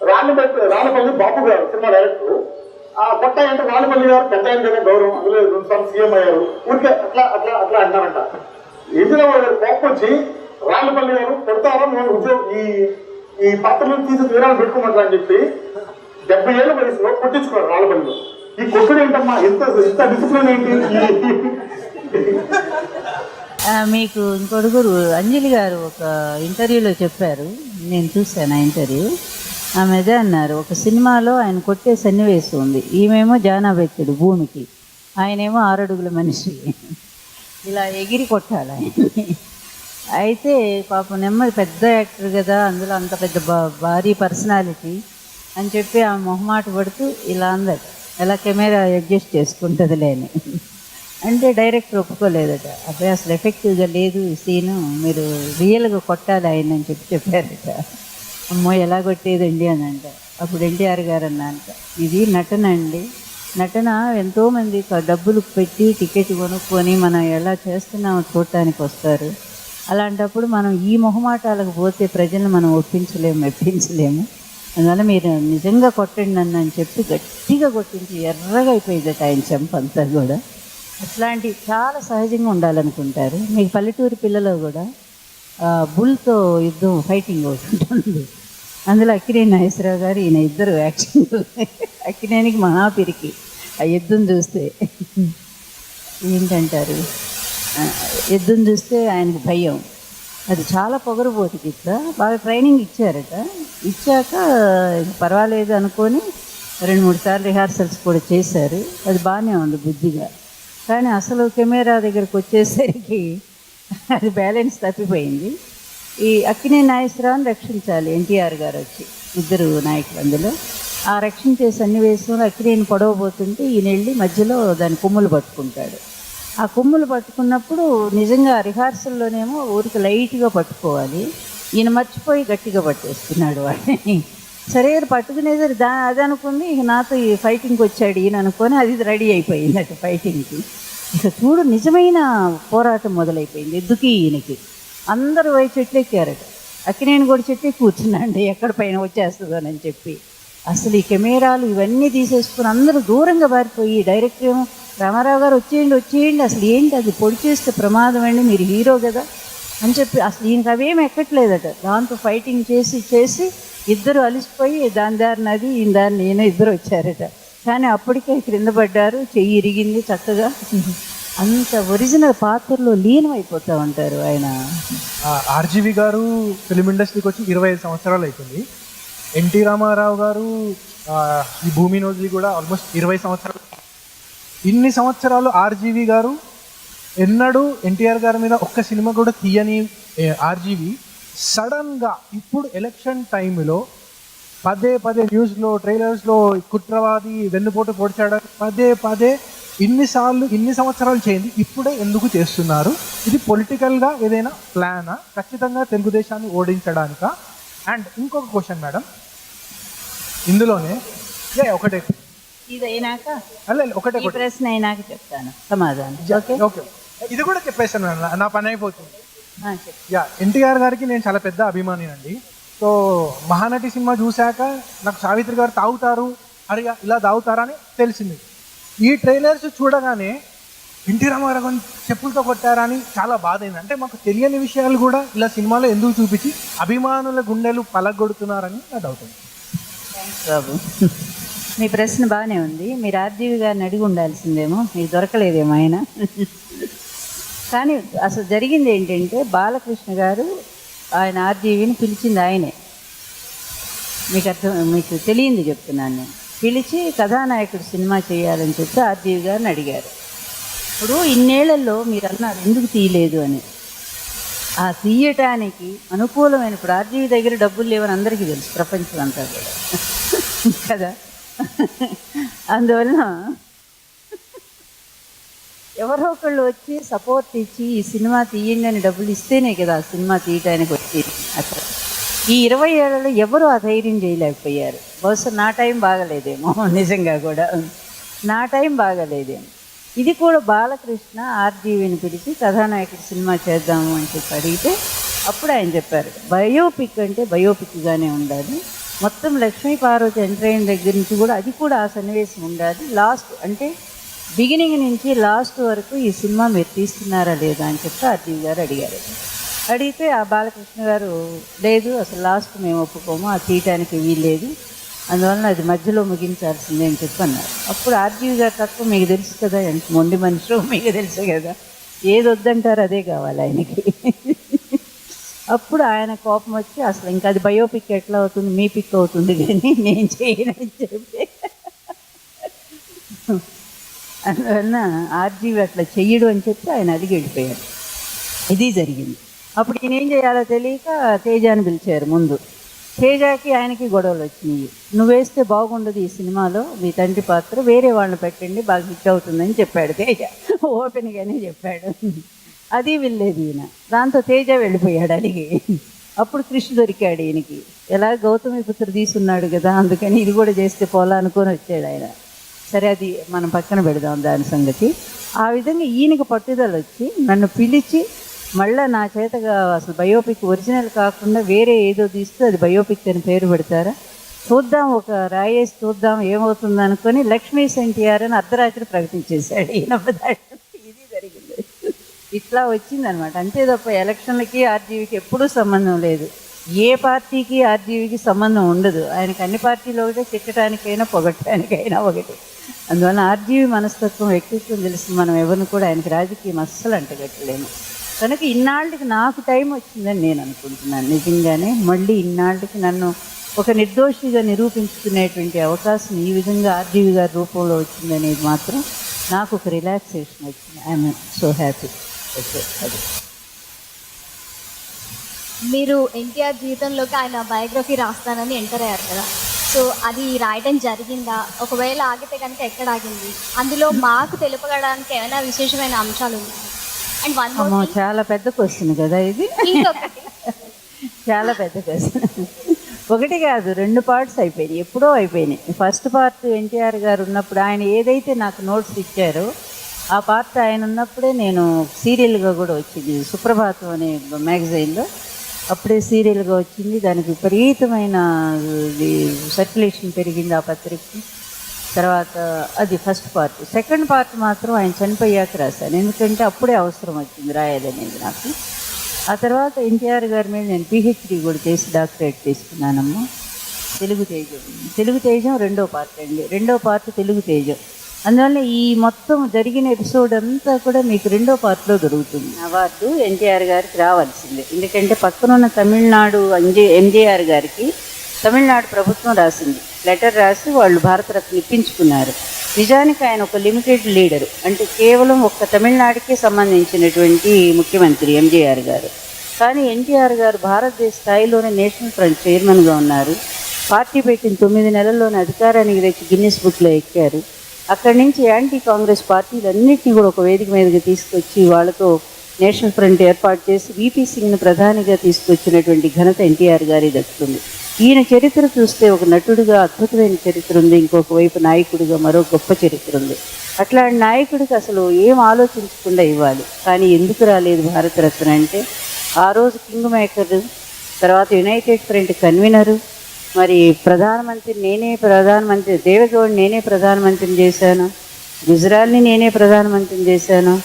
రాళ్ళపల్లి బాబు గారు సినిమా డైరెక్టర్. కొత్త అంటే రాళ్ళపల్లి గారు పెద్ద ఆయన కదా గౌరవం, అందులో 2 సార్లు సీఎం అయ్యారు. ఊరికే అట్లా అంటారంట. ఇందులో కోపం వచ్చి రాళ్ళపల్లి గారు పెడతారా మేము ఉద్యోగం ఈ పాత్రలు తీసి తీరాలు పెట్టుకోమంటారా అని చెప్పి 70 ఏళ్ళ వయసులో కొట్టించుకున్నారు రాళ్ళపల్లిలో. ఈ కొట్టుడు ఏంటమ్మా, ఇంత డిసిప్లిన్ ఏంటి? మీకు ఇంకొడుగురు అంజలి గారు ఒక ఇంటర్వ్యూలో చెప్పారు, నేను చూశాను ఆ ఇంటర్వ్యూ. ఆమె అదే అన్నారు, ఒక సినిమాలో ఆయన కొట్టే సన్నివేశం ఉంది. ఈమెమో జానాబెత్తుడు భూమికి, ఆయనేమో 6 అడుగుల మనిషి, ఇలా ఎగిరి కొట్టాలి ఆయన్ని. అయితే పాపం నెమ్మది పెద్ద యాక్టర్ కదా, అందులో అంత పెద్ద భారీ పర్సనాలిటీ అని చెప్పి ఆ మొహమాట పడుతూ ఇలా అందరు ఎలా కెమెరా అడ్జస్ట్ చేసుకుంటుంది లేని అంటే డైరెక్టర్ ఒప్పుకోలేదట. అబ్బాయి అసలు ఎఫెక్టివ్గా లేదు ఈ సీను, మీరు రియల్గా కొట్టాలి ఆయన అని చెప్పారట. అమ్మో ఎలా కొట్టేదండి అని అంట. అప్పుడు ఎన్టీఆర్ గారు అన్నంట, ఇది నటన అండి, నటన ఎంతోమంది డబ్బులు పెట్టి టికెట్ కొనుక్కొని మనం ఎలా చేస్తున్నామో చూడటానికి వస్తారు. అలాంటప్పుడు మనం ఈ మొహమాటాలకు పోతే ప్రజలను మనం మెప్పించలేము. అందువల్ల మీరు నిజంగా కొట్టండి నన్ను అని చెప్పి గట్టిగా కొట్టించి ఎర్రగా అయిపోయిందట ఆయన చెంపంతా కూడా. అట్లాంటి చాలా సహజంగా ఉండాలనుకుంటారు. మీకు పల్లెటూరు పిల్లలు కూడా బుల్తో యుద్ధం ఫైటింగ్ అవుతుంటుంది. అందులో అక్కినేని నాగేశ్వరరావు గారు ఈయన ఇద్దరు యాక్షన్. అక్కినేనికి మహాపిరికి ఆ యుద్ధం చూస్తే ఏంటంటారు, యుద్ధం చూస్తే ఆయనకు భయం. అది చాలా పొగరుబోతుకి ఇట్లా బాగా ట్రైనింగ్ ఇచ్చారట. ఇచ్చాక పర్వాలేదు అనుకొని 2-3 సార్లు రిహార్సల్స్ కూడా చేశారు. అది బాగానే ఉంది బుద్ధిగా. కానీ అసలు కెమెరా దగ్గరకు వచ్చేసరికి అది బ్యాలెన్స్ తప్పిపోయింది. ఈ అక్కినేని నాగేశ్వరరావుని రక్షించాలి ఎన్టీఆర్ గారు వచ్చి, ఇద్దరు నాయకులు. అందులో ఆ రక్షించే సన్నివేశంలో అక్కినేని పొడవబోతుంటే ఈయన వెళ్ళి మధ్యలో దాని కొమ్ములు పట్టుకుంటాడు. ఆ కొమ్ములు పట్టుకున్నప్పుడు నిజంగా రిహార్సల్లోనేమో ఊరికి లైట్గా పట్టుకోవాలి, ఈయన మర్చిపోయి గట్టిగా పట్టేస్తున్నాడు వాడిని. సరే పట్టుకునేది అది అనుకుంది, ఇక నాతో ఈ ఫైటింగ్కి వచ్చాడు ఈయన అనుకొని అది రెడీ అయిపోయింది అటు ఫైటింగ్కి. ఇక చూడు నిజమైన పోరాటం మొదలైపోయింది. ఎందుకు ఈయనకి అందరూ పోయి చెట్లు ఎక్కారట, అక్కినేని కూడా చెట్టు కూర్చున్నాండి ఎక్కడ పైన వచ్చేస్తుందోనని చెప్పి. అసలు ఈ కెమెరాలు ఇవన్నీ తీసేసుకుని అందరూ దూరంగా పారిపోయి, డైరెక్టర్ ఏమో రామారావు గారు వచ్చేయండి అసలు ఏంటి అది పొడి చేస్తే ప్రమాదం అండి, మీరు హీరో కదా అని చెప్పి అసలు ఈయనకి అవేమి ఎక్కట్లేదట. దాంతో ఫైటింగ్ చేసి ఇద్దరు అలిసిపోయి దాని దారిని అది ఈయన దారిని ఈయన ఇద్దరు వచ్చారట. కానీ అప్పటికే క్రింద పడ్డారు, చెయ్యి ఇరిగింది చక్కగా. అంత ఒరిజినల్ పాత్రలో లీనం అయిపోతూ ఉంటారు ఆయన. ఆర్జీవి గారు ఫిలిం ఇండస్ట్రీకి వచ్చి 25 సంవత్సరాలు అవుతుంది. ఎన్టీ రామారావు గారు ఈ భూమి నోజులు కూడా ఆల్మోస్ట్ 20 సంవత్సరాలు. ఇన్ని సంవత్సరాలు ఆర్జీవి గారు ఎన్నడూ ఎన్టీఆర్ గారి మీద ఒక్క సినిమా కూడా తీయని ఆర్జీవి సడన్గా ఇప్పుడు ఎలక్షన్ టైంలో పదే న్యూస్లో ట్రైలర్స్లో కుట్రవాది వెన్నుపోటు పొడిచాడని పదే ఇన్ని సంవత్సరాలు చేయండి, ఇప్పుడే ఎందుకు చేస్తున్నారు? ఇది పొలిటికల్గా ఏదైనా ప్లానా, ఖచ్చితంగా తెలుగుదేశాన్ని ఓడించడానికా? అండ్ ఇంకొక క్వశ్చన్ మేడం, ఇందులోనే ఒకటే ఇది అయినాక ఒకటే ప్రశ్న అయినాక చెప్తాను సమాధానం. ఓకే, ఇది కూడా చెప్పేస్తాను మేడం, నా పని అయిపోతుంది. ఎన్టీఆర్ గారికి నేను చాలా పెద్ద అభిమానినండి. సో మహానటి సినిమా చూశాక నాకు సావిత్రి గారు తాగుతారు, అరే ఇలా తాగుతారా అని తెలిసింది. ఈ ట్రైలర్స్ చూడగానే ఎన్టీ రామారావు చెప్పులతో కొట్టారా అని చాలా బాధ అయింది. అంటే మాకు తెలియని విషయాలు కూడా ఇలా సినిమాలో ఎందుకు చూపించి అభిమానుల గుండెలు పలగొడుతున్నారని నా డౌట్ ఉంది. థ్యాంక్స్ బాబు, మీ ప్రశ్న బాగానే ఉంది. మీరు ఆర్జీవి గారిని అడిగి ఉండాల్సిందేమో, మీకు దొరకలేదేమో ఆయన. కానీ అసలు జరిగింది ఏంటంటే బాలకృష్ణ గారు ఆయన ఆర్జీవిని పిలిచింది ఆయనే. మీకు తెలియంది చెప్తున్నాను నేను. పిలిచి కథానాయకుడు సినిమా చేయాలని చెప్పి ఆర్జీవి గారిని అడిగారు. ఇప్పుడు ఇన్నేళ్లలో మీరు అన్నారు ఎందుకు తీయలేదు అని. ఆ తీయటానికి అనుకూలమైన, ఇప్పుడు ఆర్జీవి దగ్గర డబ్బులు లేవని అందరికీ తెలుసు, ప్రపంచం అంతా కూడా కదా. అందువలన ఎవరో ఒకళ్ళు వచ్చి సపోర్ట్ ఇచ్చి ఈ సినిమా తీయండి అని డబ్బులు ఇస్తేనే కదా ఆ సినిమా తీయటానికి వచ్చేది. అసలు ఈ 20 ఏళ్లలో ఎవరు ఆ ధైర్యం చేయలేకపోయారు. బహుశా నా టైం బాగలేదేమో, నిజంగా కూడా నా టైం బాగలేదేమో. ఇది కూడా బాలకృష్ణ ఆర్జీవిని పిలిచి కథానాయకుడు సినిమా చేద్దాము అని చెప్పి అడిగితే అప్పుడు ఆయన చెప్పారు, బయోపిక్ అంటే బయోపిక్గానే ఉండాలి, మొత్తం లక్ష్మీ పార్వతి ఎంటర్ అయిన దగ్గర నుంచి కూడా అది కూడా ఆ సన్నివేశం ఉండాలి, లాస్ట్ అంటే బిగినింగ్ నుంచి లాస్ట్ వరకు ఈ సినిమా మీరు తీస్తున్నారా లేదా అని చెప్పి ఆర్జీవి గారు అడిగారు. అడిగితే ఆ బాలకృష్ణ గారు లేదు అసలు లాస్ట్ మేము ఒప్పుకోము, ఆ తీయటానికి వీల్లేదు, అందువలన అది మధ్యలో ముగించాల్సిందే అని చెప్పి అన్నారు. అప్పుడు ఆర్జీవి గారు తక్కువ మీకు తెలుసు కదా, ఎంత మొండి మనుషులు మీకు తెలుసు కదా, ఏది వద్దంటారు అదే కావాలి ఆయనకి. అప్పుడు ఆయన కోపం వచ్చి అసలు ఇంకా అది బయోపిక్ ఎట్లా అవుతుంది, మీ పిక్ అవుతుంది కానీ నేను చేయనని చెప్పి అందువలన ఆర్జీవి అట్లా చెయ్యడు అని చెప్పి ఆయన అడిగి వెళ్ళిపోయాడు. ఇది జరిగింది. అప్పుడు ఈయన ఏం చేయాలో తెలియక తేజాని పిలిచారు ముందు. తేజాకి ఆయనకి గొడవలు వచ్చినాయి. నువ్వు వేస్తే బాగుండదు ఈ సినిమాలో, మీ తండ్రి పాత్ర వేరే వాళ్ళని పెట్టండి బాగా హిట్ అవుతుందని చెప్పాడు తేజ, ఓపెన్గానే చెప్పాడు. అది వెళ్ళలేదు ఈయన. దాంతో తేజ వెళ్ళిపోయాడు అడిగి. అప్పుడు కృష్ణ దొరికాడు ఈయనకి, ఎలా గౌతమిపుత్రుడు తీసున్నాడు కదా అందుకని ఇది కూడా చేస్తే పోలా అనుకొని వచ్చాడు ఆయన. సరే అది మనం పక్కన పెడదాం దాని సంగతి. ఆ విధంగా ఈయనకి పట్టుదల వచ్చి నన్ను పిలిచి మళ్ళీ నా చేతగా అసలు బయోపిక్ ఒరిజినల్ కాకుండా వేరే ఏదో తీస్తే అది బయోపిక్ అని పేరు పెడతారా, చూద్దాం ఒక రాయేసి చూద్దాం ఏమవుతుంది అనుకొని లక్ష్మీస్ NTR అని అర్ధరాత్రి ప్రకటించేశాడు ఈయన. ఇది జరిగింది. ఇట్లా వచ్చిందనమాట. అంతే తప్ప ఎలక్షన్లకి ఆర్జీవికి ఎప్పుడూ సంబంధం లేదు. ఏ పార్టీకి ఆర్జీవికి సంబంధం ఉండదు. ఆయనకి అన్ని పార్టీలు ఒకటే, తిట్టడానికైనా పొగట్టడానికైనా ఒకటి. అందువల్ల ఆర్జీవి మనస్తత్వం, వ్యక్తిత్వం తెలిసి మనం ఎవరిని కూడా ఆయనకి రాజకీయం అస్సలు అంటగట్టలేము. కనుక ఇన్నాళ్ళకి నాకు టైం వచ్చిందని నేను అనుకుంటున్నాను. నిజంగానే మళ్ళీ ఇన్నాళ్ళకి నన్ను ఒక నిర్దోషిగా నిరూపించుకునేటువంటి అవకాశం ఈ విధంగా ఆర్జీవి గారి రూపంలో వచ్చిందనేది మాత్రం నాకు ఒక రిలాక్సేషన్ వచ్చింది. I'm so happy. అది మీరు ఎన్టీఆర్ జీవితంలోకి ఆయన బయోగ్రఫీ రాస్తానని ఎంటర్ అయ్యారు కదా, సో అది రాయడం జరిగిందా? ఒకవేళ ఆగితే కనుక ఎక్కడ ఆగింది? అందులో మాకు తెలుపడానికి ఏమైనా విశేషమైన అంశాలు ఉన్నాయి? అండ్ అమ్మో చాలా పెద్ద క్వశ్చన్ కదా ఇది. చాలా పెద్ద క్వశ్చన్. ఒకటి కాదు 2 పార్ట్స్ అయిపోయినాయి, ఎప్పుడో అయిపోయినాయి. ఫస్ట్ పార్ట్ NTR గారు ఉన్నప్పుడు ఆయన ఏదైతే నాకు నోట్స్ ఇచ్చారో ఆ పార్ట్ ఆయన ఉన్నప్పుడే నేను సీరియల్గా కూడా వచ్చింది, సుప్రభాతం అనే మ్యాగజైన్లో అప్పుడే సీరియల్గా వచ్చింది. దానికి విపరీతమైన సర్క్యులేషన్ పెరిగింది ఆ పత్రికకి. తర్వాత అది ఫస్ట్ పార్ట్. సెకండ్ పార్ట్ మాత్రం ఆయన చనిపోయాక రాశాను, ఎందుకంటే అప్పుడే అవసరం వచ్చింది రాయాలనేది నాకు. ఆ తర్వాత NTR గారి మీద నేను PhD కూడా చేసి డాక్టరేట్ తీసుకున్నానమ్మా. తెలుగు తేజం 2వ పార్ట్ అండి. 2వ పార్ట్ తెలుగు తేజం. అందువల్ల ఈ మొత్తం జరిగిన ఎపిసోడ్ అంతా కూడా మీకు 2వ పార్ట్లో దొరుకుతుంది. అవార్డు NTR గారికి రావాల్సిందే, ఎందుకంటే పక్కనున్న తమిళనాడు MJR గారికి తమిళనాడు ప్రభుత్వం రాసింది, లెటర్ రాసి వాళ్ళు భారతరత్న ఇప్పించుకున్నారు. నిజానికి ఆయన ఒక లిమిటెడ్ లీడరు, అంటే కేవలం ఒక్క తమిళనాడుకే సంబంధించినటువంటి ముఖ్యమంత్రి MJR గారు. కానీ NTR గారు భారతదేశ స్థాయిలోనే నేషనల్ ఫ్రంట్ చైర్మన్గా ఉన్నారు. పార్టీ పెట్టిన 9 నెలల్లోనే అధికారానికి తెచ్చి గిన్నిస్ బుక్లో ఎక్కారు. అక్కడి నుంచి యాంటీ కాంగ్రెస్ పార్టీలన్నింటినీ కూడా ఒక వేదిక మీదకి తీసుకొచ్చి వాళ్ళతో నేషనల్ ఫ్రంట్ ఏర్పాటు చేసి VP సింగ్ను ప్రధానిగా తీసుకొచ్చినటువంటి ఘనత NTR గారి దక్కుతుంది. ఈయన చరిత్ర చూస్తే ఒక నటుడిగా అద్భుతమైన చరిత్ర ఉంది, ఇంకొక వైపు నాయకుడిగా మరో గొప్ప చరిత్ర ఉంది. అట్లాంటి నాయకుడికి అసలు ఏం ఆలోచించకుండా ఇవ్వాలి. కానీ ఎందుకు రాలేదు భారతరత్న అంటే, ఆ రోజు కింగ్ మేకర్, తర్వాత యునైటెడ్ ఫ్రంట్ కన్వీనరు, మరి ప్రధానమంత్రి దేవగౌడ్ నేనే ప్రధానమంత్రిని చేశాను, గుజరాల్ని నేనే ప్రధానమంత్రిని చేశాను,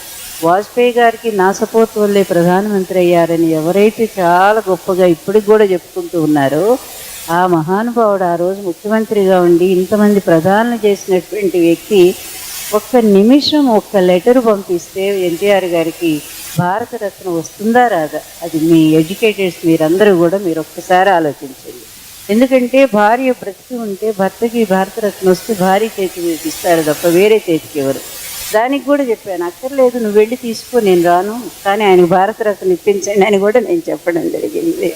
వాజ్పేయి గారికి నా సపోర్ట్ వల్లే ప్రధానమంత్రి అయ్యారని ఎవరైతే చాలా గొప్పగా ఇప్పటికి కూడా చెప్పుకుంటూ ఉన్నారో ఆ మహానుభావుడు ఆ రోజు ముఖ్యమంత్రిగా ఉండి ఇంతమంది ప్రధానులు చేసినటువంటి వ్యక్తి ఒక్క నిమిషం ఒక్క లెటర్ పంపిస్తే NTR గారికి భారతరత్న వస్తుందా రాదా, అది మీ ఎడ్యుకేటెడ్స్ మీరందరూ కూడా మీరు ఒక్కసారి ఆలోచించండి. ఎందుకంటే భార్య బ్రతికి ఉంటే భర్తకి భారతరత్న వస్తే భార్య చేతికి ఇస్తారు తప్ప వేరే చేతికి ఎవరు. దానికి కూడా చెప్పాను, అక్కర్లేదు నువ్వు వెళ్ళి తీసుకో, నేను రాను, కానీ ఆయనకు భారతరత్న ఇప్పించండి అని కూడా నేను చెప్పడం జరిగింది.